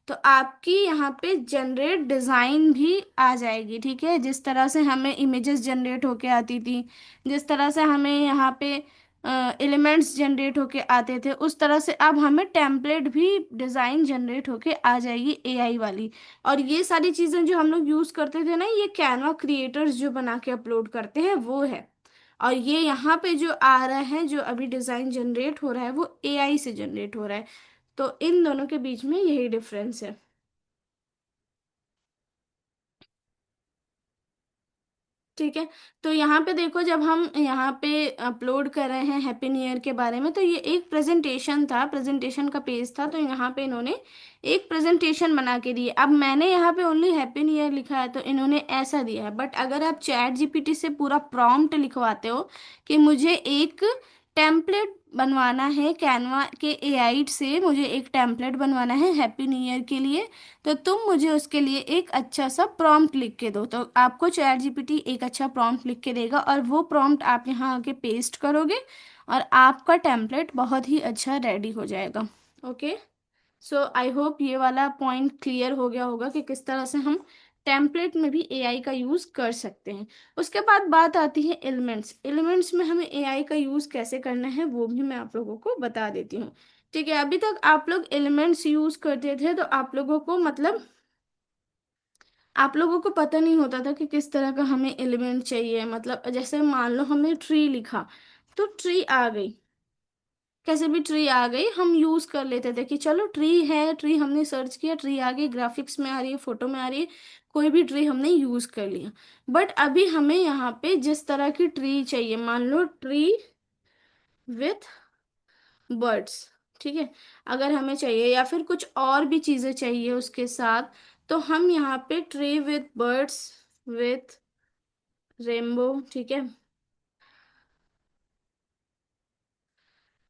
तो आपकी यहाँ पे जनरेट डिजाइन भी आ जाएगी। ठीक है, जिस तरह से हमें इमेजेस जनरेट होके आती थी, जिस तरह से हमें यहाँ पे एलिमेंट्स जनरेट होके आते थे, उस तरह से अब हमें टेम्पलेट भी डिजाइन जनरेट होके आ जाएगी एआई वाली। और ये सारी चीजें जो हम लोग यूज करते थे ना, ये कैनवा क्रिएटर्स जो बना के अपलोड करते हैं वो है। और ये यहाँ पे जो आ रहा है, जो अभी डिजाइन जनरेट हो रहा है, वो एआई से जनरेट हो रहा है। तो इन दोनों के बीच में यही डिफरेंस है। ठीक है, तो यहाँ पे देखो, जब हम यहाँ पे अपलोड कर रहे हैं हैप्पी न्यू ईयर के बारे में, तो ये एक प्रेजेंटेशन था, प्रेजेंटेशन का पेज था, तो यहाँ पे इन्होंने एक प्रेजेंटेशन बना के दी है। अब मैंने यहाँ पे ओनली हैप्पी न्यू ईयर लिखा है तो इन्होंने ऐसा दिया है। बट अगर आप चैट जीपीटी से पूरा प्रॉम्प्ट लिखवाते हो कि मुझे एक टेम्पलेट बनवाना है, कैनवा के एआई से मुझे एक टेम्पलेट बनवाना है हैप्पी न्यू ईयर के लिए, तो तुम मुझे उसके लिए एक अच्छा सा प्रॉम्प्ट लिख के दो, तो आपको चैट जीपीटी एक अच्छा प्रॉम्प्ट लिख के देगा और वो प्रॉम्प्ट आप यहाँ आके पेस्ट करोगे और आपका टेम्पलेट बहुत ही अच्छा रेडी हो जाएगा। ओके, सो आई होप ये वाला पॉइंट क्लियर हो गया होगा कि किस तरह से हम टेम्पलेट में भी एआई का यूज कर सकते हैं। उसके बाद बात आती है एलिमेंट्स। एलिमेंट्स में हमें एआई का यूज कैसे करना है वो भी मैं आप लोगों को बता देती हूँ। ठीक है, अभी तक आप लोग एलिमेंट्स यूज करते थे तो आप लोगों को मतलब आप लोगों को पता नहीं होता था कि किस तरह का हमें एलिमेंट चाहिए। मतलब जैसे मान लो हमने ट्री लिखा, तो ट्री आ गई, कैसे भी ट्री आ गई, हम यूज कर लेते थे कि चलो ट्री है, ट्री हमने सर्च किया, ट्री आ गई, ग्राफिक्स में आ रही है, फोटो में आ रही है, कोई भी ट्री हमने यूज कर लिया। बट अभी हमें यहाँ पे जिस तरह की ट्री चाहिए, मान लो ट्री विथ बर्ड्स, ठीक है, अगर हमें चाहिए या फिर कुछ और भी चीजें चाहिए उसके साथ, तो हम यहाँ पे tree with birds with rainbow, ठीक है,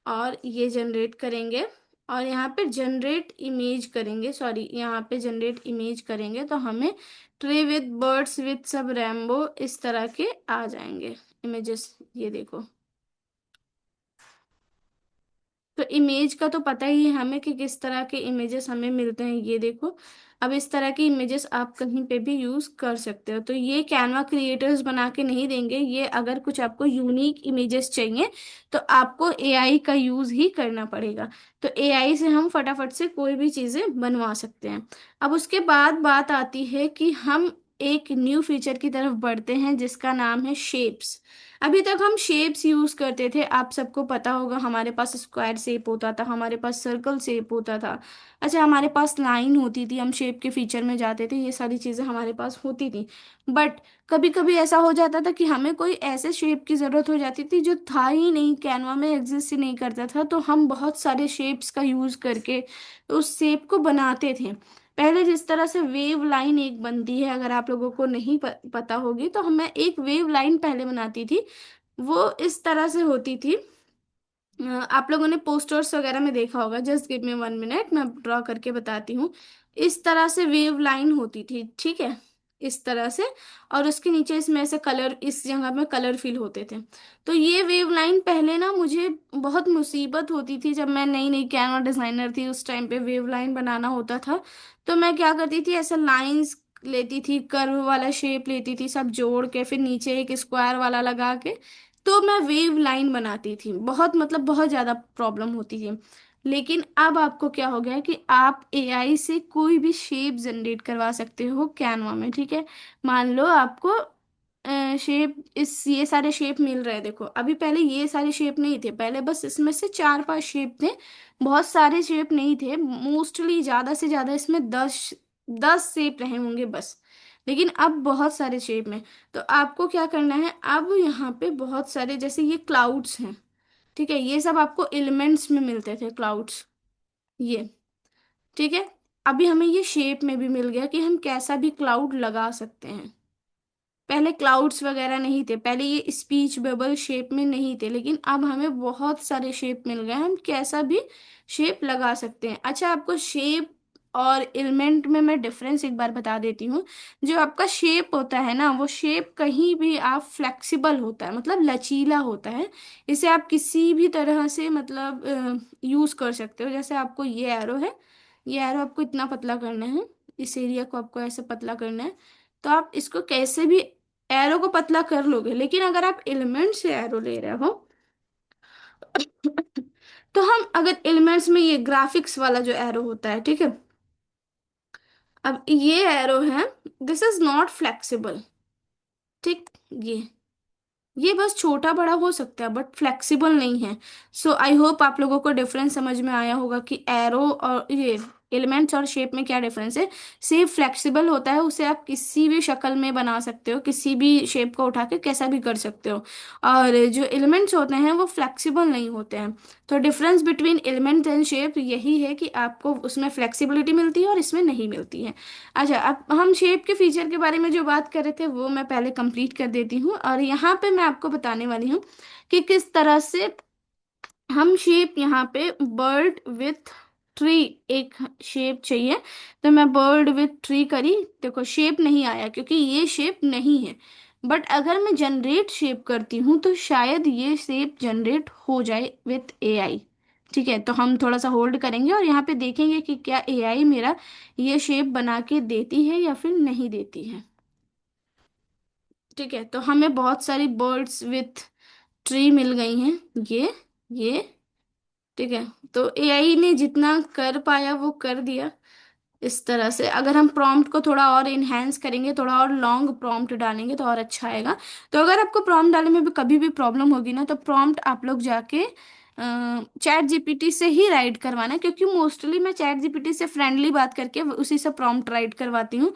और ये जनरेट करेंगे। और यहाँ पे जनरेट इमेज करेंगे, सॉरी, यहाँ पे जनरेट इमेज करेंगे तो हमें ट्री विथ बर्ड्स विथ सब रेनबो इस तरह के आ जाएंगे इमेजेस। ये देखो, तो इमेज का तो पता ही है हमें कि किस तरह के इमेजेस हमें मिलते हैं। ये देखो, अब इस तरह की इमेजेस आप कहीं पे भी यूज कर सकते हो। तो ये कैनवा क्रिएटर्स बना के नहीं देंगे, ये अगर कुछ आपको यूनिक इमेजेस चाहिए तो आपको एआई का यूज ही करना पड़ेगा। तो एआई से हम फटाफट से कोई भी चीजें बनवा सकते हैं। अब उसके बाद बात आती है कि हम एक न्यू फीचर की तरफ बढ़ते हैं जिसका नाम है शेप्स। अभी तक हम शेप्स यूज करते थे, आप सबको पता होगा, हमारे पास स्क्वायर शेप होता था, हमारे पास सर्कल शेप होता था, अच्छा हमारे पास लाइन होती थी, हम शेप के फीचर में जाते थे, ये सारी चीजें हमारे पास होती थी। बट कभी कभी ऐसा हो जाता था कि हमें कोई ऐसे शेप की जरूरत हो जाती थी जो था ही नहीं, कैनवा में एग्जिस्ट ही नहीं करता था, तो हम बहुत सारे शेप्स का यूज करके उस शेप को बनाते थे। पहले जिस तरह से वेव लाइन एक बनती है, अगर आप लोगों को नहीं पता होगी, तो मैं एक वेव लाइन पहले बनाती थी, वो इस तरह से होती थी। आप लोगों ने पोस्टर्स वगैरह में देखा होगा, जस्ट गिव मी 1 मिनट, मैं ड्रॉ करके बताती हूँ। इस तरह से वेव लाइन होती थी, ठीक है, इस तरह से। और उसके नीचे इसमें ऐसे कलर, इस जगह में कलर फिल होते थे। तो ये वेव लाइन पहले ना मुझे बहुत मुसीबत होती थी, जब मैं नई नई कैनवा डिजाइनर थी, उस टाइम पे वेव लाइन बनाना होता था। तो मैं क्या करती थी, ऐसे लाइंस लेती थी, कर्व वाला शेप लेती थी, सब जोड़ के, फिर नीचे एक स्क्वायर वाला लगा के, तो मैं वेव लाइन बनाती थी। बहुत मतलब बहुत ज्यादा प्रॉब्लम होती थी। लेकिन अब आपको क्या हो गया है कि आप एआई से कोई भी शेप जनरेट करवा सकते हो कैनवा में। ठीक है, मान लो आपको शेप, इस ये सारे शेप मिल रहे हैं, देखो अभी पहले ये सारे शेप नहीं थे, पहले बस इसमें से 4-5 शेप थे, बहुत सारे शेप नहीं थे, मोस्टली ज्यादा से ज्यादा इसमें 10 10 शेप रहे होंगे बस। लेकिन अब बहुत सारे शेप में। तो आपको क्या करना है, अब यहाँ पे बहुत सारे, जैसे ये क्लाउड्स हैं, ठीक है, ये सब आपको एलिमेंट्स में मिलते थे क्लाउड्स, ये, ठीक है। अभी हमें ये शेप में भी मिल गया कि हम कैसा भी क्लाउड लगा सकते हैं। पहले क्लाउड्स वगैरह नहीं थे, पहले ये स्पीच बबल शेप में नहीं थे, लेकिन अब हमें बहुत सारे शेप मिल गए, हम कैसा भी शेप लगा सकते हैं। अच्छा, आपको शेप और एलिमेंट में मैं डिफरेंस एक बार बता देती हूँ। जो आपका शेप होता है ना, वो शेप कहीं भी आप फ्लेक्सिबल होता है, मतलब लचीला होता है। इसे आप किसी भी तरह से मतलब यूज कर सकते हो। जैसे आपको ये एरो है, ये एरो आपको इतना पतला करना है, इस एरिया को आपको ऐसे पतला करना है, तो आप इसको कैसे भी एरो को पतला कर लोगे। लेकिन अगर आप एलिमेंट से एरो ले रहे हो तो हम अगर एलिमेंट्स में ये ग्राफिक्स वाला जो एरो होता है, ठीक है, अब ये एरो है, दिस इज नॉट फ्लेक्सिबल। ठीक, ये बस छोटा बड़ा हो सकता है बट फ्लेक्सिबल नहीं है। सो आई होप आप लोगों को डिफरेंस समझ में आया होगा कि एरो और ये एलिमेंट्स और शेप में क्या डिफरेंस है। शेप फ्लेक्सिबल होता है, उसे आप किसी भी शक्ल में बना सकते हो, किसी भी शेप को उठा के कैसा भी कर सकते हो। और जो एलिमेंट्स होते हैं वो फ्लेक्सिबल नहीं होते हैं। तो difference between elements and shape यही है कि आपको उसमें फ्लेक्सिबिलिटी मिलती है और इसमें नहीं मिलती है। अच्छा, अब हम शेप के फीचर के बारे में जो बात कर रहे थे वो मैं पहले कंप्लीट कर देती हूँ, और यहाँ पे मैं आपको बताने वाली हूँ कि किस तरह से हम शेप यहाँ पे बर्ड विथ ट्री, एक शेप चाहिए, तो मैं बर्ड विथ ट्री करी। देखो शेप नहीं आया क्योंकि ये शेप नहीं है। बट अगर मैं जनरेट शेप करती हूँ तो शायद ये शेप जनरेट हो जाए विथ एआई। ठीक है, तो हम थोड़ा सा होल्ड करेंगे और यहाँ पे देखेंगे कि क्या एआई मेरा ये शेप बना के देती है या फिर नहीं देती है। ठीक है, तो हमें बहुत सारी बर्ड्स विथ ट्री मिल गई हैं, ये ठीक है। तो एआई ने जितना कर पाया वो कर दिया। इस तरह से अगर हम प्रॉम्प्ट को थोड़ा और इन्हेंस करेंगे, थोड़ा और लॉन्ग प्रॉम्प्ट डालेंगे तो और अच्छा आएगा। तो अगर आपको प्रॉम्प्ट डालने में भी कभी भी प्रॉब्लम होगी ना, तो प्रॉम्प्ट आप लोग जाके चैट जीपीटी से ही राइट करवाना, क्योंकि मोस्टली मैं चैट जीपीटी से फ्रेंडली बात करके उसी से प्रॉम्प्ट राइट करवाती हूँ।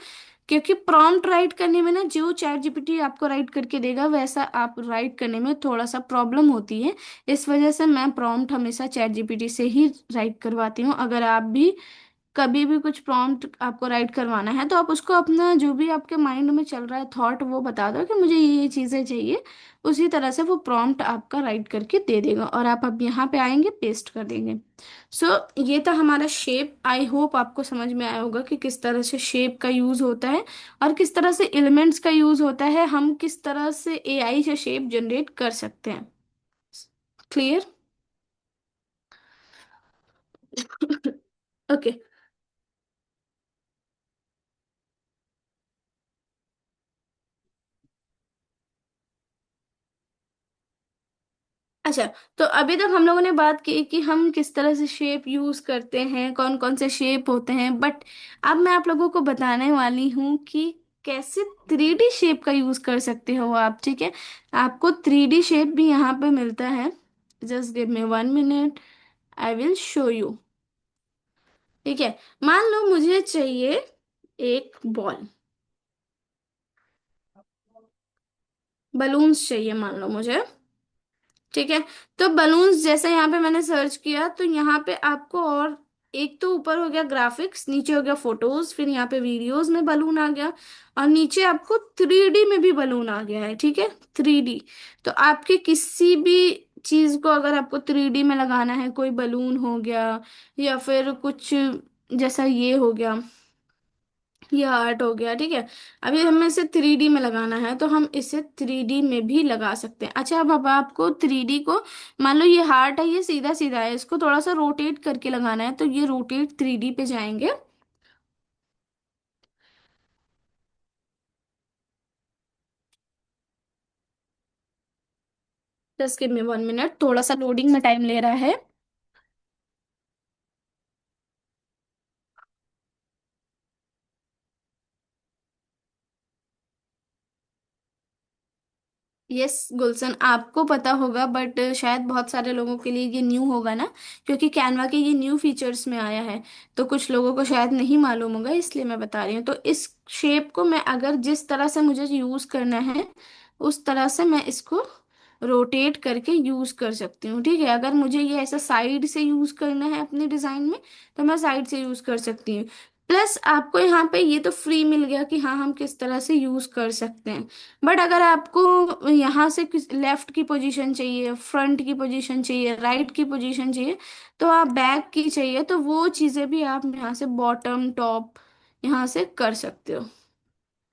क्योंकि प्रॉम्प्ट राइट करने में ना, जो चैट जीपीटी आपको राइट करके देगा वैसा आप राइट करने में थोड़ा सा प्रॉब्लम होती है। इस वजह से मैं प्रॉम्प्ट हमेशा चैट जीपीटी से ही राइट करवाती हूँ। अगर आप भी कभी भी कुछ प्रॉम्प्ट आपको राइट करवाना है तो आप उसको अपना जो भी आपके माइंड में चल रहा है थॉट वो बता दो कि मुझे ये चीज़ें चाहिए, उसी तरह से वो प्रॉम्प्ट आपका राइट करके दे देगा और आप अब यहाँ पे आएंगे पेस्ट कर देंगे। सो ये था हमारा शेप। आई होप आपको समझ में आया होगा कि किस तरह से शेप का यूज़ होता है और किस तरह से एलिमेंट्स का यूज़ होता है, हम किस तरह से एआई से शेप जनरेट कर सकते हैं। क्लियर? ओके। अच्छा, तो अभी तक हम लोगों ने बात की कि हम किस तरह से शेप यूज करते हैं, कौन कौन से शेप होते हैं, बट अब मैं आप लोगों को बताने वाली हूँ कि कैसे थ्री डी शेप का यूज कर सकते हो आप। ठीक है, आपको थ्री डी शेप भी यहाँ पे मिलता है। Just give me 1 minute, I will show you. ठीक है, मान लो मुझे चाहिए एक बॉल, बलून्स चाहिए मान लो मुझे। ठीक है, तो बलून्स जैसे यहाँ पे मैंने सर्च किया तो यहाँ पे आपको और एक तो ऊपर हो गया ग्राफिक्स, नीचे हो गया फोटोज, फिर यहाँ पे वीडियोस में बलून आ गया, और नीचे आपको थ्री डी में भी बलून आ गया है। ठीक है, थ्री डी। तो आपके किसी भी चीज को अगर आपको थ्री डी में लगाना है, कोई बलून हो गया या फिर कुछ जैसा ये हो गया, ये आर्ट हो गया, ठीक है, अभी हमें इसे थ्री डी में लगाना है तो हम इसे थ्री डी में भी लगा सकते हैं। अच्छा, अब आपको थ्री डी को, मान लो ये हार्ट है, ये सीधा सीधा है, इसको थोड़ा सा रोटेट करके लगाना है, तो ये रोटेट थ्री डी पे जाएंगे। जस्ट गिव मी 1 मिनट, थोड़ा सा लोडिंग में टाइम ले रहा है। यस गुलशन, आपको पता होगा बट शायद बहुत सारे लोगों के लिए ये न्यू होगा ना, क्योंकि कैनवा के ये न्यू फीचर्स में आया है। तो कुछ लोगों को शायद नहीं मालूम होगा, इसलिए मैं बता रही हूँ। तो इस शेप को मैं अगर जिस तरह से मुझे यूज करना है उस तरह से मैं इसको रोटेट करके यूज कर सकती हूँ। ठीक है, अगर मुझे ये ऐसा साइड से यूज करना है अपने डिजाइन में तो मैं साइड से यूज कर सकती हूँ। प्लस आपको यहाँ पे ये तो फ्री मिल गया कि हाँ हम किस तरह से यूज कर सकते हैं। बट अगर आपको यहाँ से लेफ्ट की पोजीशन चाहिए, फ्रंट की पोजीशन चाहिए, राइट की पोजीशन चाहिए, तो आप बैक की चाहिए, तो वो चीजें भी आप यहाँ से बॉटम टॉप यहाँ से कर सकते हो।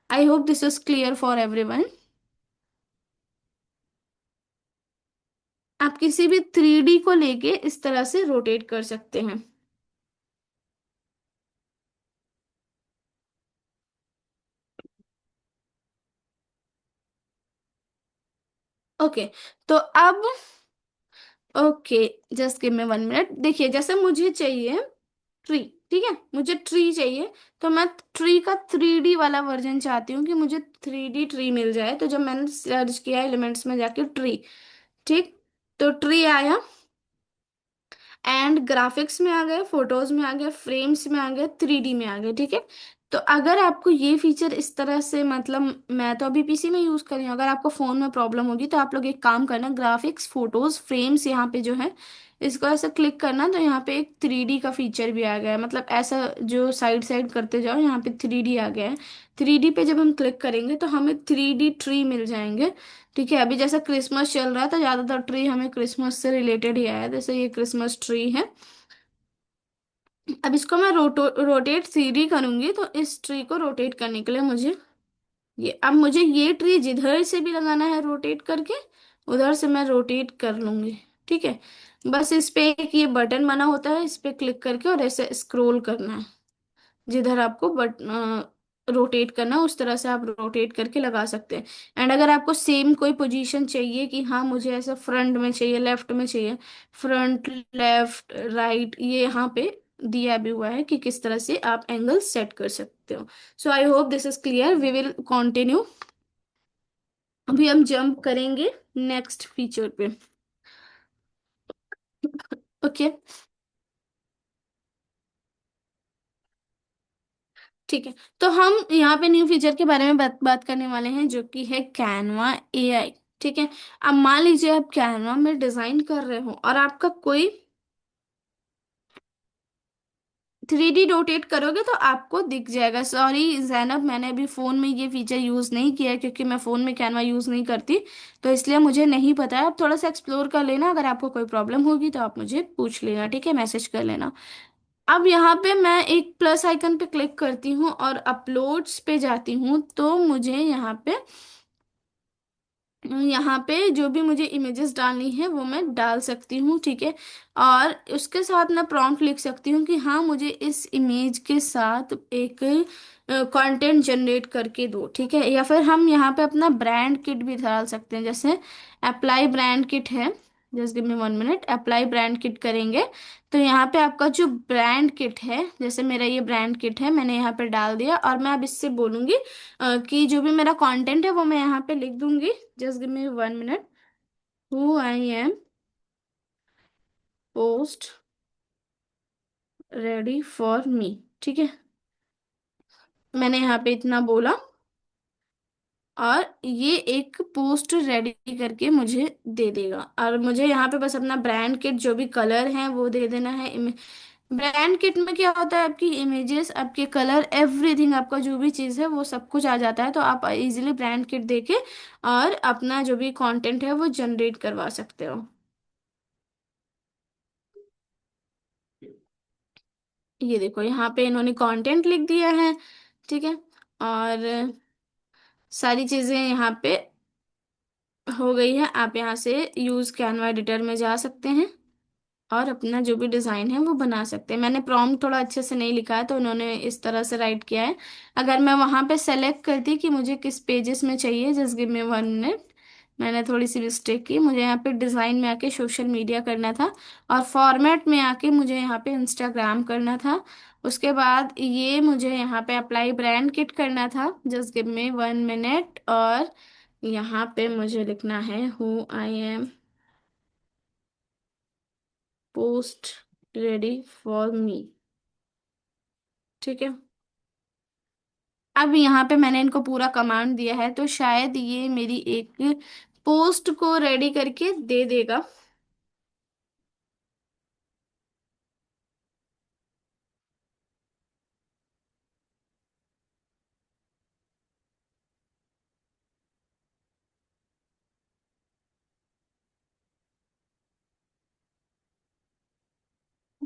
आई hope this is clear for everyone. आप किसी भी 3D को लेके इस तरह से रोटेट कर सकते हैं। ओके, तो अब okay, just give me 1 minute. देखिए जैसे मुझे चाहिए ट्री, ठीक है, मुझे ट्री चाहिए, तो मैं ट्री का 3D वाला वर्जन चाहती हूँ कि मुझे 3D ट्री मिल जाए। तो जब मैंने सर्च किया एलिमेंट्स में जाके ट्री, ठीक, तो ट्री आया, एंड ग्राफिक्स में आ गए, फोटोज में आ गए, फ्रेम्स में आ गए, 3D में आ गए, ठीक है। तो अगर आपको ये फीचर इस तरह से, मतलब मैं तो अभी पीसी में यूज कर रही हूँ, अगर आपको फोन में प्रॉब्लम होगी तो आप लोग एक काम करना, ग्राफिक्स फोटोज फ्रेम्स यहाँ पे जो है, इसको ऐसा क्लिक करना, तो यहाँ पे एक 3D का फीचर भी आ गया है। मतलब ऐसा जो साइड साइड करते जाओ, यहाँ पे 3D आ गया है। 3D पे जब हम क्लिक करेंगे तो हमें 3D ट्री मिल जाएंगे। ठीक है, अभी जैसा क्रिसमस चल रहा है तो ज्यादातर ट्री हमें क्रिसमस से रिलेटेड ही आया है, जैसे ये क्रिसमस ट्री है। अब इसको मैं रोटेट 3D करूंगी, तो इस ट्री को रोटेट करने के लिए मुझे ये, अब मुझे ये ट्री जिधर से भी लगाना है रोटेट करके, उधर से मैं रोटेट कर लूंगी। ठीक है, बस इस पे एक ये बटन बना होता है, इस पे क्लिक करके और ऐसे स्क्रॉल करना है, जिधर आपको बट रोटेट करना उस तरह से आप रोटेट करके लगा सकते हैं। एंड अगर आपको सेम कोई पोजीशन चाहिए कि हाँ मुझे ऐसा फ्रंट में चाहिए, लेफ्ट में चाहिए, फ्रंट लेफ्ट राइट, ये यहाँ पे दिया भी हुआ है कि किस तरह से आप एंगल सेट कर सकते हो। So I hope this is clear, we will continue. अभी हम जंप करेंगे नेक्स्ट फीचर पे। ओके, ठीक है, तो हम यहाँ पे न्यू फीचर के बारे में बात करने वाले हैं, जो कि है कैनवा एआई। ठीक है, अब मान लीजिए आप कैनवा में डिजाइन कर रहे हो और आपका कोई 3D रोटेट करोगे तो आपको दिख जाएगा। सॉरी जैनब, मैंने अभी फोन में ये फीचर यूज नहीं किया है, क्योंकि मैं फोन में कैनवा यूज नहीं करती, तो इसलिए मुझे नहीं पता है। आप थोड़ा सा एक्सप्लोर कर लेना, अगर आपको कोई प्रॉब्लम होगी तो आप मुझे पूछ लेना, ठीक है, मैसेज कर लेना। अब यहाँ पे मैं एक प्लस आइकन पे क्लिक करती हूँ और अपलोड्स पे जाती हूँ, तो मुझे यहाँ पे जो भी मुझे इमेजेस डालनी है वो मैं डाल सकती हूँ, ठीक है। और उसके साथ मैं प्रॉम्प्ट लिख सकती हूँ कि हाँ मुझे इस इमेज के साथ एक कंटेंट जनरेट करके दो, ठीक है। या फिर हम यहाँ पे अपना ब्रांड किट भी डाल सकते हैं, जैसे अप्लाई ब्रांड किट है। Just give me 1 minute, apply brand kit करेंगे तो यहाँ पे आपका जो ब्रांड किट है, जैसे मेरा ये ब्रांड किट है, मैंने यहाँ पे डाल दिया, और मैं अब इससे बोलूंगी कि जो भी मेरा कंटेंट है वो मैं यहाँ पे लिख दूंगी। Just give me 1 minute, who I am post ready for me, ठीक है, मैंने यहाँ पे इतना बोला, और ये एक पोस्ट रेडी करके मुझे दे देगा। और मुझे यहाँ पे बस अपना ब्रांड किट जो भी कलर है वो दे देना है। ब्रांड किट में क्या होता है, आपकी इमेजेस, आपके कलर, एवरीथिंग, आपका जो भी चीज़ है वो सब कुछ आ जाता है, तो आप इजीली ब्रांड किट देके और अपना जो भी कंटेंट है वो जनरेट करवा सकते हो। ये देखो यहाँ पे इन्होंने कंटेंट लिख दिया है, ठीक है, और सारी चीजें यहाँ पे हो गई है। आप यहाँ से यूज कैनवा एडिटर में जा सकते हैं और अपना जो भी डिजाइन है वो बना सकते हैं। मैंने प्रॉम्प्ट थोड़ा अच्छे से नहीं लिखा है, तो उन्होंने इस तरह से राइट किया है। अगर मैं वहां पे सेलेक्ट करती कि मुझे किस पेजेस में चाहिए, जस्ट गिव मी 1 मिनट, मैंने थोड़ी सी मिस्टेक की, मुझे यहाँ पे डिजाइन में आके सोशल मीडिया करना था, और फॉर्मेट में आके मुझे यहाँ पे इंस्टाग्राम करना था। उसके बाद ये मुझे यहाँ पे अप्लाई ब्रांड किट करना था, जस्ट गिव मी 1 मिनट, और यहाँ पे मुझे लिखना है who I am post ready for me, ठीक है। अब यहाँ पे मैंने इनको पूरा कमांड दिया है, तो शायद ये मेरी एक पोस्ट को रेडी करके दे देगा।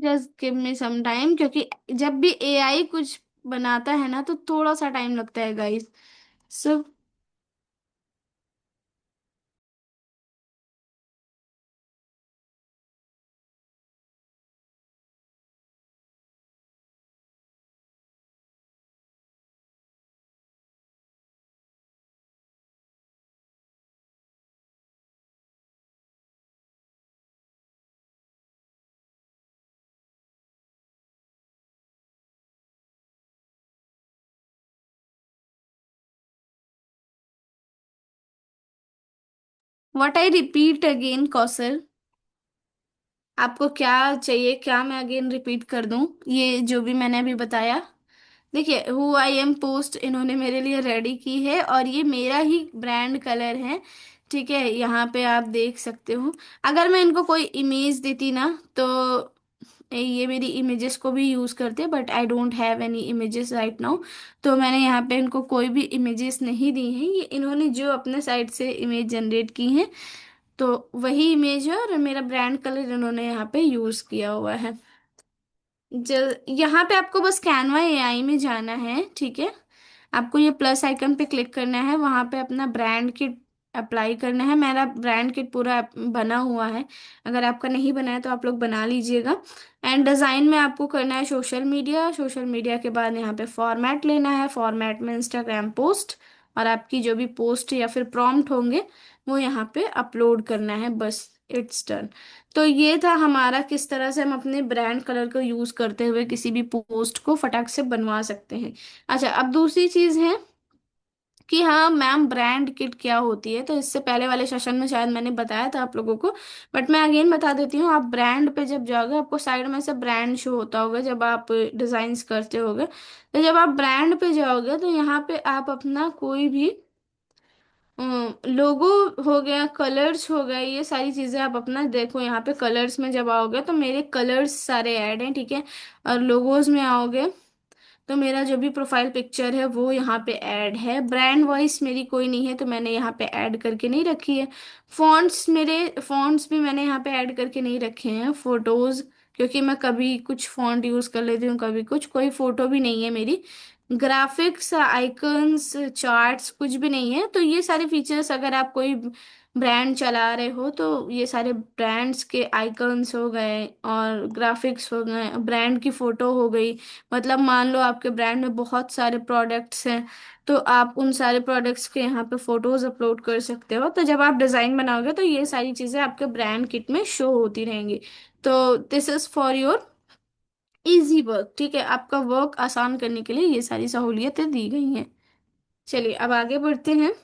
Just give me some time, क्योंकि जब भी एआई कुछ बनाता है ना तो थोड़ा सा टाइम लगता है गाइस। सब। व्हाट आई रिपीट अगेन कौशल? आपको क्या चाहिए, क्या मैं अगेन रिपीट कर दूं? ये जो भी मैंने अभी बताया। देखिए, हु आई एम पोस्ट इन्होंने मेरे लिए रेडी की है और ये मेरा ही ब्रांड कलर है। ठीक है, यहाँ पे आप देख सकते हो। अगर मैं इनको कोई इमेज देती ना तो ये मेरी इमेजेस को भी यूज करते, but I don't have any images right now. तो मैंने यहाँ पे इनको कोई भी इमेजेस नहीं दी हैं, ये इन्होंने जो अपने साइड से इमेज जनरेट की हैं तो वही इमेज है, और मेरा ब्रांड कलर इन्होंने यहाँ पे यूज किया हुआ है। यहाँ पे आपको बस कैनवा एआई में जाना है, ठीक है। आपको ये प्लस आइकन पे क्लिक करना है, वहां पे अपना ब्रांड किट अप्लाई करना है। मेरा ब्रांड किट पूरा बना हुआ है। अगर आपका नहीं बना है तो आप लोग बना लीजिएगा। एंड डिज़ाइन में आपको करना है सोशल मीडिया। सोशल मीडिया के बाद यहाँ पे फॉर्मेट लेना है, फॉर्मेट में इंस्टाग्राम पोस्ट। और आपकी जो भी पोस्ट या फिर प्रॉम्प्ट होंगे वो यहाँ पे अपलोड करना है, बस। It's done. तो ये था हमारा, किस तरह से हम अपने ब्रांड कलर को यूज करते हुए किसी भी पोस्ट को फटाक से बनवा सकते हैं। अच्छा, अब दूसरी चीज है कि हाँ मैम, ब्रांड किट क्या होती है? तो इससे पहले वाले सेशन में शायद मैंने बताया था आप लोगों को, बट मैं अगेन बता देती हूँ। आप ब्रांड पे जब जाओगे आपको साइड में से ब्रांड शो होता होगा जब आप डिजाइन्स करते होगे। तो जब आप ब्रांड पे जाओगे तो यहाँ पे आप अपना कोई भी लोगो हो गया, कलर्स हो गए, ये सारी चीजें आप अपना देखो। यहाँ पे कलर्स में जब आओगे तो मेरे कलर्स सारे ऐड हैं, ठीक है। और लोगोज में आओगे तो मेरा जो भी प्रोफाइल पिक्चर है वो यहाँ पे ऐड है। ब्रांड वॉइस मेरी कोई नहीं है तो मैंने यहाँ पे ऐड करके नहीं रखी है। फॉन्ट्स भी मैंने यहाँ पे ऐड करके नहीं रखे हैं। फोटोज, क्योंकि मैं कभी कुछ फॉन्ट यूज कर लेती हूँ कभी कुछ, कोई फोटो भी नहीं है मेरी। ग्राफिक्स, आइकन्स, चार्ट्स कुछ भी नहीं है। तो ये सारे फीचर्स, अगर आप कोई ब्रांड चला रहे हो तो ये सारे ब्रांड्स के आइकन्स हो गए और ग्राफिक्स हो गए, ब्रांड की फोटो हो गई। मतलब मान लो आपके ब्रांड में बहुत सारे प्रोडक्ट्स हैं तो आप उन सारे प्रोडक्ट्स के यहाँ पे फोटोज अपलोड कर सकते हो। तो जब आप डिजाइन बनाओगे तो ये सारी चीजें आपके ब्रांड किट में शो होती रहेंगी। तो this is for your easy work, ठीक है। आपका वर्क आसान करने के लिए ये सारी सहूलियतें दी गई हैं। चलिए अब आगे बढ़ते हैं।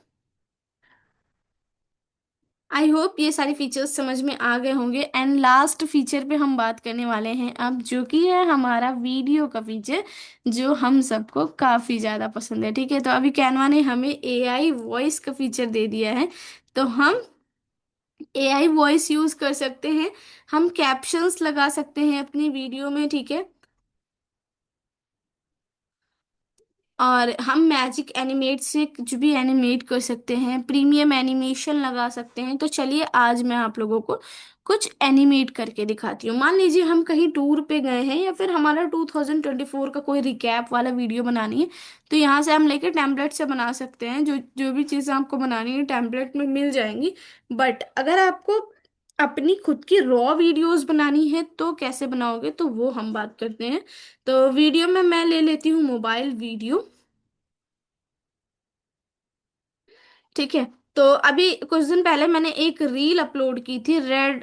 आई होप ये सारे फीचर्स समझ में आ गए होंगे। एंड लास्ट फीचर पे हम बात करने वाले हैं अब, जो कि है हमारा वीडियो का फीचर, जो हम सबको काफी ज्यादा पसंद है, ठीक है। तो अभी कैनवा ने हमें एआई वॉइस का फीचर दे दिया है, तो हम एआई वॉइस यूज कर सकते हैं। हम कैप्शंस लगा सकते हैं अपनी वीडियो में, ठीक है। और हम मैजिक एनिमेट से कुछ भी एनिमेट कर सकते हैं, प्रीमियम एनिमेशन लगा सकते हैं। तो चलिए आज मैं आप लोगों को कुछ एनिमेट करके दिखाती हूँ। मान लीजिए हम कहीं टूर पे गए हैं या फिर हमारा 2024 का कोई रिकैप वाला वीडियो बनानी है, तो यहाँ से हम लेके टेम्पलेट से बना सकते हैं। जो जो भी चीज़ें आपको बनानी है टेम्पलेट में मिल जाएंगी। बट अगर आपको अपनी खुद की रॉ वीडियोस बनानी है तो कैसे बनाओगे, तो वो हम बात करते हैं। तो वीडियो में मैं ले लेती हूँ मोबाइल वीडियो, ठीक है। तो अभी कुछ दिन पहले मैंने एक रील अपलोड की थी, red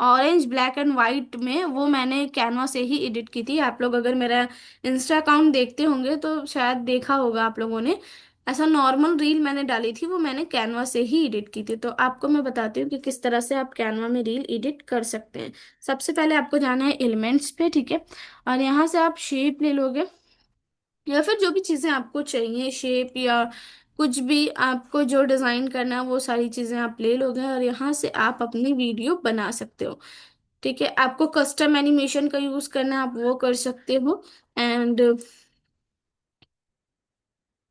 orange black and white में। वो मैंने कैनवा से ही एडिट की थी। आप लोग अगर मेरा इंस्टा अकाउंट देखते होंगे तो शायद देखा होगा आप लोगों ने। ऐसा नॉर्मल रील मैंने डाली थी, वो मैंने कैनवा से ही एडिट की थी। तो आपको मैं बताती हूँ कि किस तरह से आप कैनवा में रील एडिट कर सकते हैं। सबसे पहले आपको जाना है एलिमेंट्स पे, ठीक है। और यहाँ से आप शेप ले लोगे, या फिर जो भी चीजें आपको चाहिए, शेप या कुछ भी आपको जो डिजाइन करना है वो सारी चीजें आप ले लोगे और यहाँ से आप अपनी वीडियो बना सकते हो, ठीक है। आपको कस्टम एनिमेशन का यूज करना है, आप वो कर सकते हो। एंड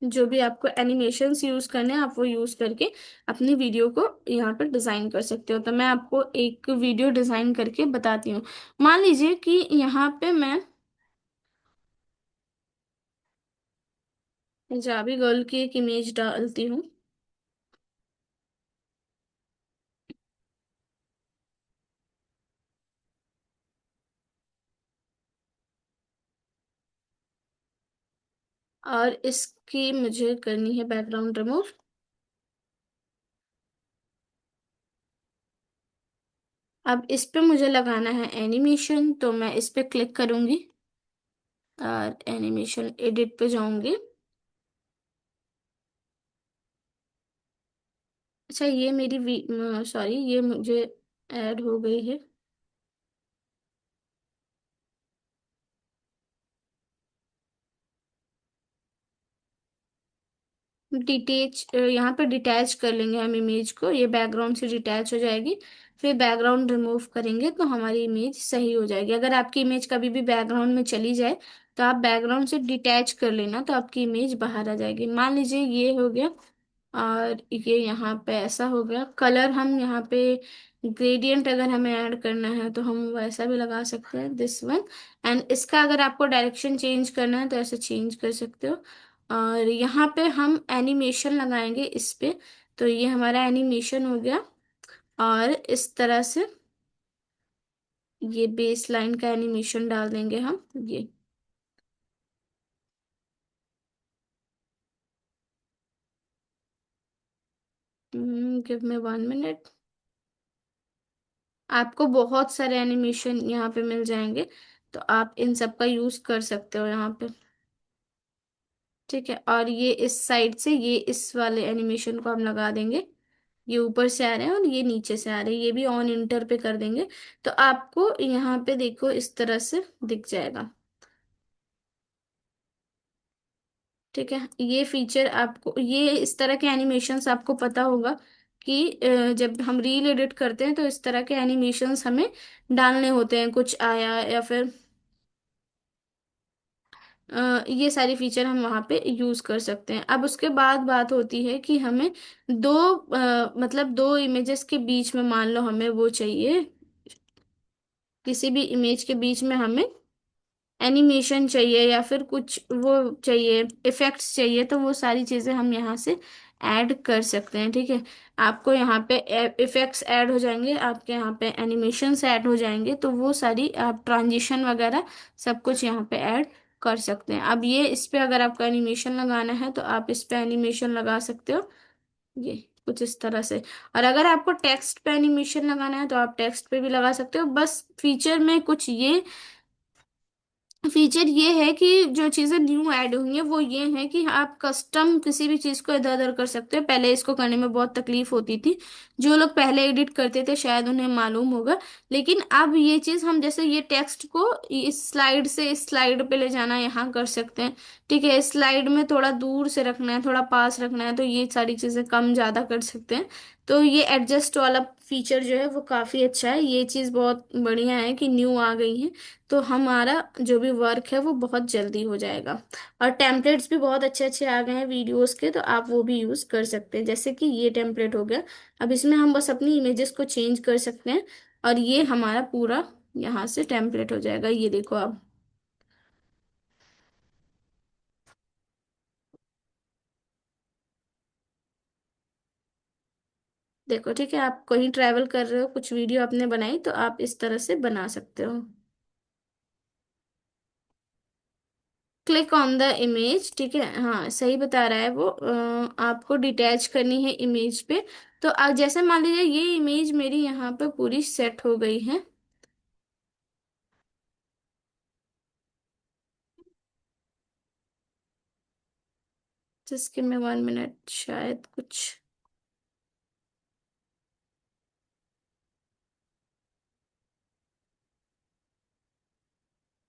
जो भी आपको एनिमेशंस यूज करने हैं आप वो यूज करके अपनी वीडियो को यहाँ पर डिजाइन कर सकते हो। तो मैं आपको एक वीडियो डिजाइन करके बताती हूँ। मान लीजिए कि यहाँ पे मैं पंजाबी गर्ल की एक इमेज डालती हूँ। और इसकी मुझे करनी है बैकग्राउंड रिमूव। अब इस पे मुझे लगाना है एनिमेशन, तो मैं इस पे क्लिक करूंगी और एनिमेशन एडिट पे जाऊंगी। अच्छा, ये मेरी सॉरी, ये मुझे ऐड हो गई है। डिटेच यहाँ पे डिटैच कर लेंगे हम इमेज को, ये बैकग्राउंड से डिटैच हो जाएगी। फिर बैकग्राउंड रिमूव करेंगे तो हमारी इमेज सही हो जाएगी। अगर आपकी इमेज कभी भी बैकग्राउंड में चली जाए तो आप बैकग्राउंड से डिटैच कर लेना, तो आपकी इमेज बाहर आ जाएगी। मान लीजिए ये हो गया और ये यहाँ पे ऐसा हो गया। कलर हम यहाँ पे ग्रेडियंट अगर हमें ऐड करना है तो हम वैसा भी लगा सकते हैं, दिस वन। एंड इसका अगर आपको डायरेक्शन चेंज करना है तो ऐसे चेंज कर सकते हो। और यहाँ पे हम एनिमेशन लगाएंगे इस पे। तो ये हमारा एनिमेशन हो गया। और इस तरह से ये बेस लाइन का एनिमेशन डाल देंगे हम ये। Give me 1 minute. आपको बहुत सारे एनिमेशन यहाँ पे मिल जाएंगे, तो आप इन सब का यूज कर सकते हो यहाँ पे। ठीक है, और ये इस साइड से ये इस वाले एनिमेशन को हम लगा देंगे। ये ऊपर से आ रहे हैं और ये नीचे से आ रहे हैं, ये भी ऑन इंटर पे कर देंगे। तो आपको यहाँ पे देखो इस तरह से दिख जाएगा। ठीक है, ये फीचर आपको, ये इस तरह के एनिमेशंस आपको पता होगा कि जब हम रील एडिट करते हैं तो इस तरह के एनिमेशंस हमें डालने होते हैं, कुछ आया या फिर ये सारी फीचर हम वहाँ पे यूज कर सकते हैं। अब उसके बाद बात होती है कि हमें दो मतलब दो इमेजेस के बीच में, मान लो हमें वो चाहिए, किसी भी इमेज के बीच में हमें एनिमेशन चाहिए या फिर कुछ वो चाहिए, इफेक्ट्स चाहिए, तो वो सारी चीजें हम यहाँ से ऐड कर सकते हैं। ठीक है, आपको यहाँ पे इफेक्ट्स ऐड हो जाएंगे, आपके यहाँ पे एनिमेशंस ऐड हो जाएंगे, तो वो सारी आप ट्रांजिशन वगैरह सब कुछ यहाँ पे ऐड कर सकते हैं। अब ये इस पे अगर आपको एनिमेशन लगाना है तो आप इस पे एनिमेशन लगा सकते हो, ये कुछ इस तरह से। और अगर आपको टेक्स्ट पे एनिमेशन लगाना है तो आप टेक्स्ट पे भी लगा सकते हो। बस फीचर में कुछ ये फीचर ये है कि जो चीजें न्यू ऐड हुई हैं वो ये है कि आप कस्टम किसी भी चीज को इधर उधर कर सकते हो। पहले इसको करने में बहुत तकलीफ होती थी, जो लोग पहले एडिट करते थे शायद उन्हें मालूम होगा। लेकिन अब ये चीज हम, जैसे ये टेक्स्ट को इस स्लाइड से इस स्लाइड पे ले जाना, यहाँ कर सकते हैं। ठीक है, इस स्लाइड में थोड़ा दूर से रखना है, थोड़ा पास रखना है, तो ये सारी चीजें कम ज्यादा कर सकते हैं। तो ये एडजस्ट वाला फीचर जो है वो काफी अच्छा है, ये चीज बहुत बढ़िया है कि न्यू आ गई है। तो हमारा जो भी वर्क है वो बहुत जल्दी हो जाएगा। और टेम्पलेट्स भी बहुत अच्छे अच्छे आ गए हैं वीडियोस के, तो आप वो भी यूज कर सकते हैं। जैसे कि ये टेम्पलेट हो गया, अब इसमें हम बस अपनी इमेजेस को चेंज कर सकते हैं और ये हमारा पूरा यहाँ से टेम्पलेट हो जाएगा। ये देखो आप, देखो। ठीक है, आप कहीं ट्रैवल कर रहे हो, कुछ वीडियो आपने बनाई, तो आप इस तरह से बना सकते हो। Click on the image. ठीक है, हाँ सही बता रहा है वो, आपको डिटैच करनी है इमेज पे। तो जैसे मान लीजिए ये इमेज मेरी यहाँ पे पूरी सेट हो गई है। जस्ट गिव मी 1 मिनट, शायद कुछ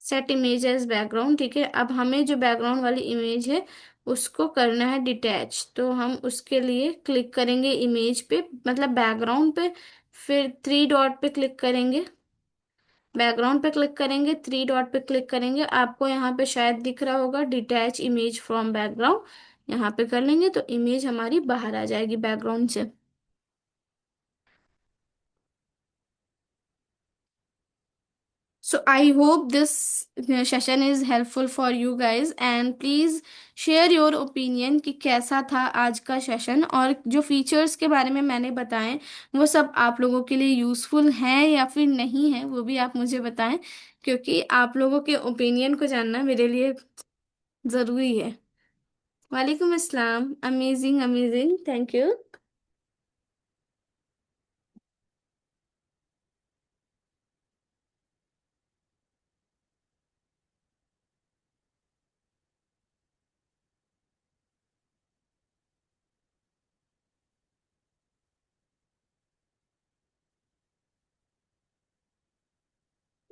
सेट इमेज एज बैकग्राउंड। ठीक है, अब हमें जो बैकग्राउंड वाली इमेज है उसको करना है डिटैच, तो हम उसके लिए क्लिक करेंगे इमेज पे, मतलब बैकग्राउंड पे। फिर थ्री डॉट पे क्लिक करेंगे, बैकग्राउंड पे क्लिक करेंगे, थ्री डॉट पे क्लिक करेंगे, आपको यहाँ पे शायद दिख रहा होगा डिटैच इमेज फ्रॉम बैकग्राउंड। यहाँ पे कर लेंगे तो इमेज हमारी बाहर आ जाएगी बैकग्राउंड से। So I hope this session is helpful for you guys and please share your opinion कि कैसा था आज का सेशन, और जो फीचर्स के बारे में मैंने बताएं वो सब आप लोगों के लिए यूज़फुल हैं या फिर नहीं है, वो भी आप मुझे बताएं, क्योंकि आप लोगों के ओपिनियन को जानना मेरे लिए ज़रूरी है। वालेकुम अस्सलाम। Amazing amazing, thank you.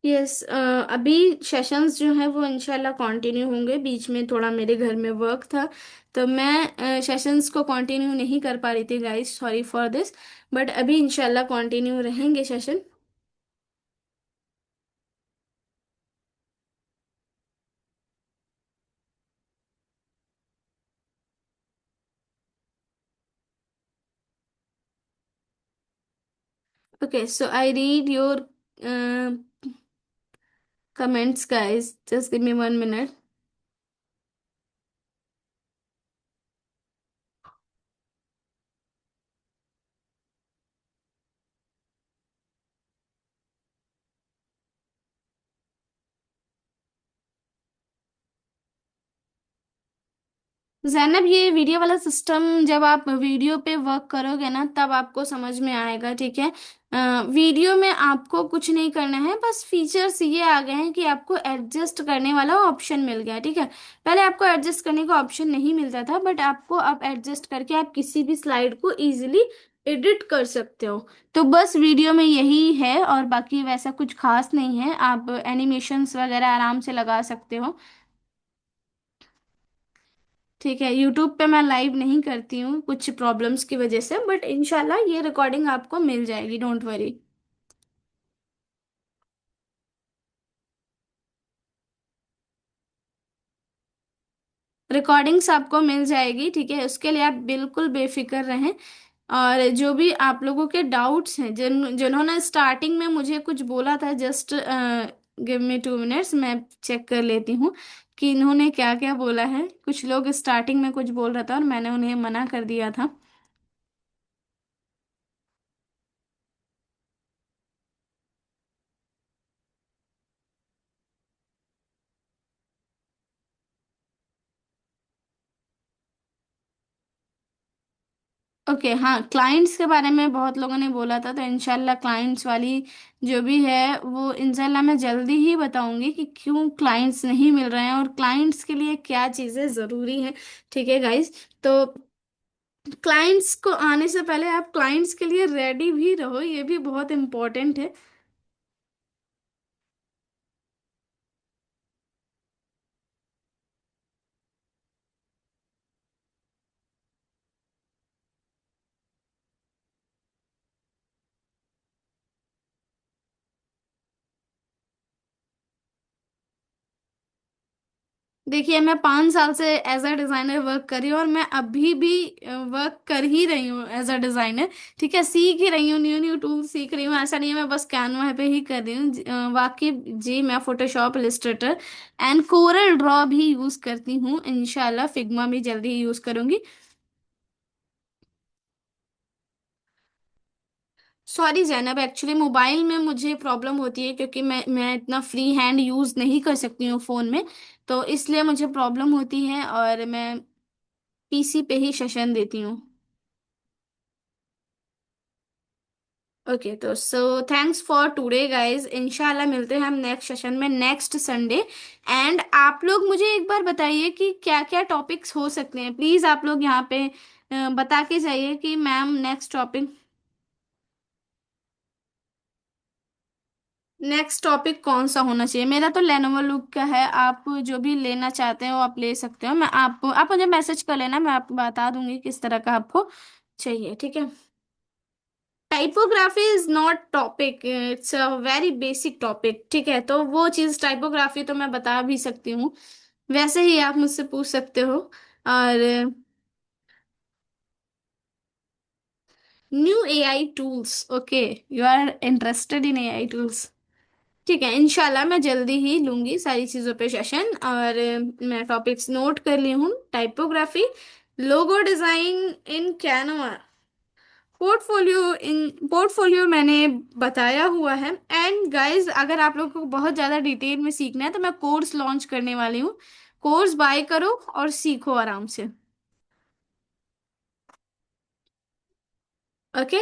Yes, अभी सेशंस जो हैं वो इंशाल्लाह कंटिन्यू होंगे। बीच में थोड़ा मेरे घर में वर्क था तो मैं सेशंस को कंटिन्यू नहीं कर पा रही थी guys, sorry for this. But अभी इंशाल्लाह कंटिन्यू रहेंगे session. Okay, so I read your comments guys, just give me 1 minute. Zainab, ये वीडियो वाला सिस्टम जब आप वीडियो पे वर्क करोगे ना तब आपको समझ में आएगा, ठीक है। वीडियो में आपको कुछ नहीं करना है, बस फीचर्स ये आ गए हैं कि आपको एडजस्ट करने वाला ऑप्शन मिल गया, ठीक है। पहले आपको एडजस्ट करने का ऑप्शन नहीं मिलता था, बट आपको अब एडजस्ट करके आप किसी भी स्लाइड को इजीली एडिट कर सकते हो। तो बस वीडियो में यही है और बाकी वैसा कुछ खास नहीं है। आप एनिमेशंस वगैरह आराम से लगा सकते हो, ठीक है। यूट्यूब पे मैं लाइव नहीं करती हूँ कुछ प्रॉब्लम्स की वजह से, बट इंशाल्लाह ये रिकॉर्डिंग आपको मिल जाएगी, डोंट वरी। रिकॉर्डिंग्स आपको मिल जाएगी, ठीक है, उसके लिए आप बिल्कुल बेफिक्र रहें। और जो भी आप लोगों के डाउट्स हैं, जिन्होंने स्टार्टिंग में मुझे कुछ बोला था, जस्ट गिव मी 2 मिनट्स, मैं चेक कर लेती हूँ कि इन्होंने क्या क्या बोला है। कुछ लोग स्टार्टिंग में कुछ बोल रहा था और मैंने उन्हें मना कर दिया था। ओके, हाँ, क्लाइंट्स के बारे में बहुत लोगों ने बोला था, तो इंशाल्लाह क्लाइंट्स वाली जो भी है वो इंशाल्लाह मैं जल्दी ही बताऊंगी कि क्यों क्लाइंट्स नहीं मिल रहे हैं और क्लाइंट्स के लिए क्या चीज़ें ज़रूरी हैं, ठीक है गाइस। तो क्लाइंट्स को आने से पहले आप क्लाइंट्स के लिए रेडी भी रहो, ये भी बहुत इम्पोर्टेंट है। देखिए, मैं 5 साल से एज अ डिज़ाइनर वर्क कर रही हूँ और मैं अभी भी वर्क कर ही रही हूँ एज अ डिज़ाइनर, ठीक है। सीख ही रही हूँ, न्यू न्यू टूल सीख रही हूँ। ऐसा नहीं है मैं बस कैनवा पे ही कर रही हूँ, वाकई जी मैं Photoshop, Illustrator and Corel Draw भी यूज़ करती हूँ। इंशाल्लाह फिग्मा भी जल्दी ही यूज़ करूँगी। सॉरी जैनब, एक्चुअली मोबाइल में मुझे प्रॉब्लम होती है क्योंकि मैं इतना फ्री हैंड यूज़ नहीं कर सकती हूँ फ़ोन में, तो इसलिए मुझे प्रॉब्लम होती है और मैं पीसी पे ही सेशन देती हूँ। ओके, तो so thanks for today guys. इंशाल्लाह मिलते हैं हम नेक्स्ट सेशन में नेक्स्ट संडे। एंड आप लोग मुझे एक बार बताइए कि क्या क्या टॉपिक्स हो सकते हैं, प्लीज़ आप लोग यहाँ पे बता के जाइए कि मैम नेक्स्ट टॉपिक कौन सा होना चाहिए। मेरा तो लेनोवो लुक का है, आप जो भी लेना चाहते हो आप ले सकते हो। मैं आप मुझे मैसेज कर लेना, मैं आपको बता दूंगी किस तरह का आपको चाहिए, ठीक है। Typography is not topic, it's a very basic topic, ठीक है। तो वो चीज़ टाइपोग्राफी तो मैं बता भी सकती हूँ, वैसे ही आप मुझसे पूछ सकते हो। और new AI tools. Okay, you are interested in AI tools. ठीक है, इंशाल्लाह मैं जल्दी ही लूंगी सारी चीज़ों पे सेशन। और मैं टॉपिक्स नोट कर ली हूँ। Typography, logo design in Canva, portfolio मैंने बताया हुआ है। एंड गाइस, अगर आप लोगों को बहुत ज़्यादा डिटेल में सीखना है तो मैं कोर्स लॉन्च करने वाली हूँ। कोर्स बाय करो और सीखो आराम से। ओके,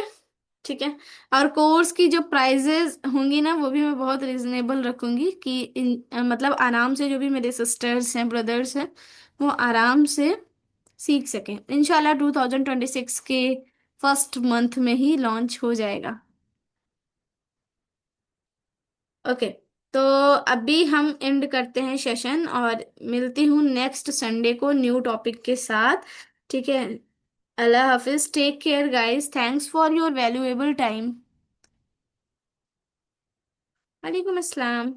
ठीक है। और कोर्स की जो प्राइजेस होंगी ना, वो भी मैं बहुत रिजनेबल रखूंगी कि मतलब आराम से जो भी मेरे सिस्टर्स हैं, ब्रदर्स हैं, वो आराम से सीख सकें। इंशाल्लाह 2026 के फर्स्ट मंथ में ही लॉन्च हो जाएगा। ओके, तो अभी हम एंड करते हैं सेशन और मिलती हूँ नेक्स्ट संडे को न्यू टॉपिक के साथ। ठीक है, अल्लाह हाफिज, take care guys, thanks for your valuable time. वालेकुम अस्सलाम।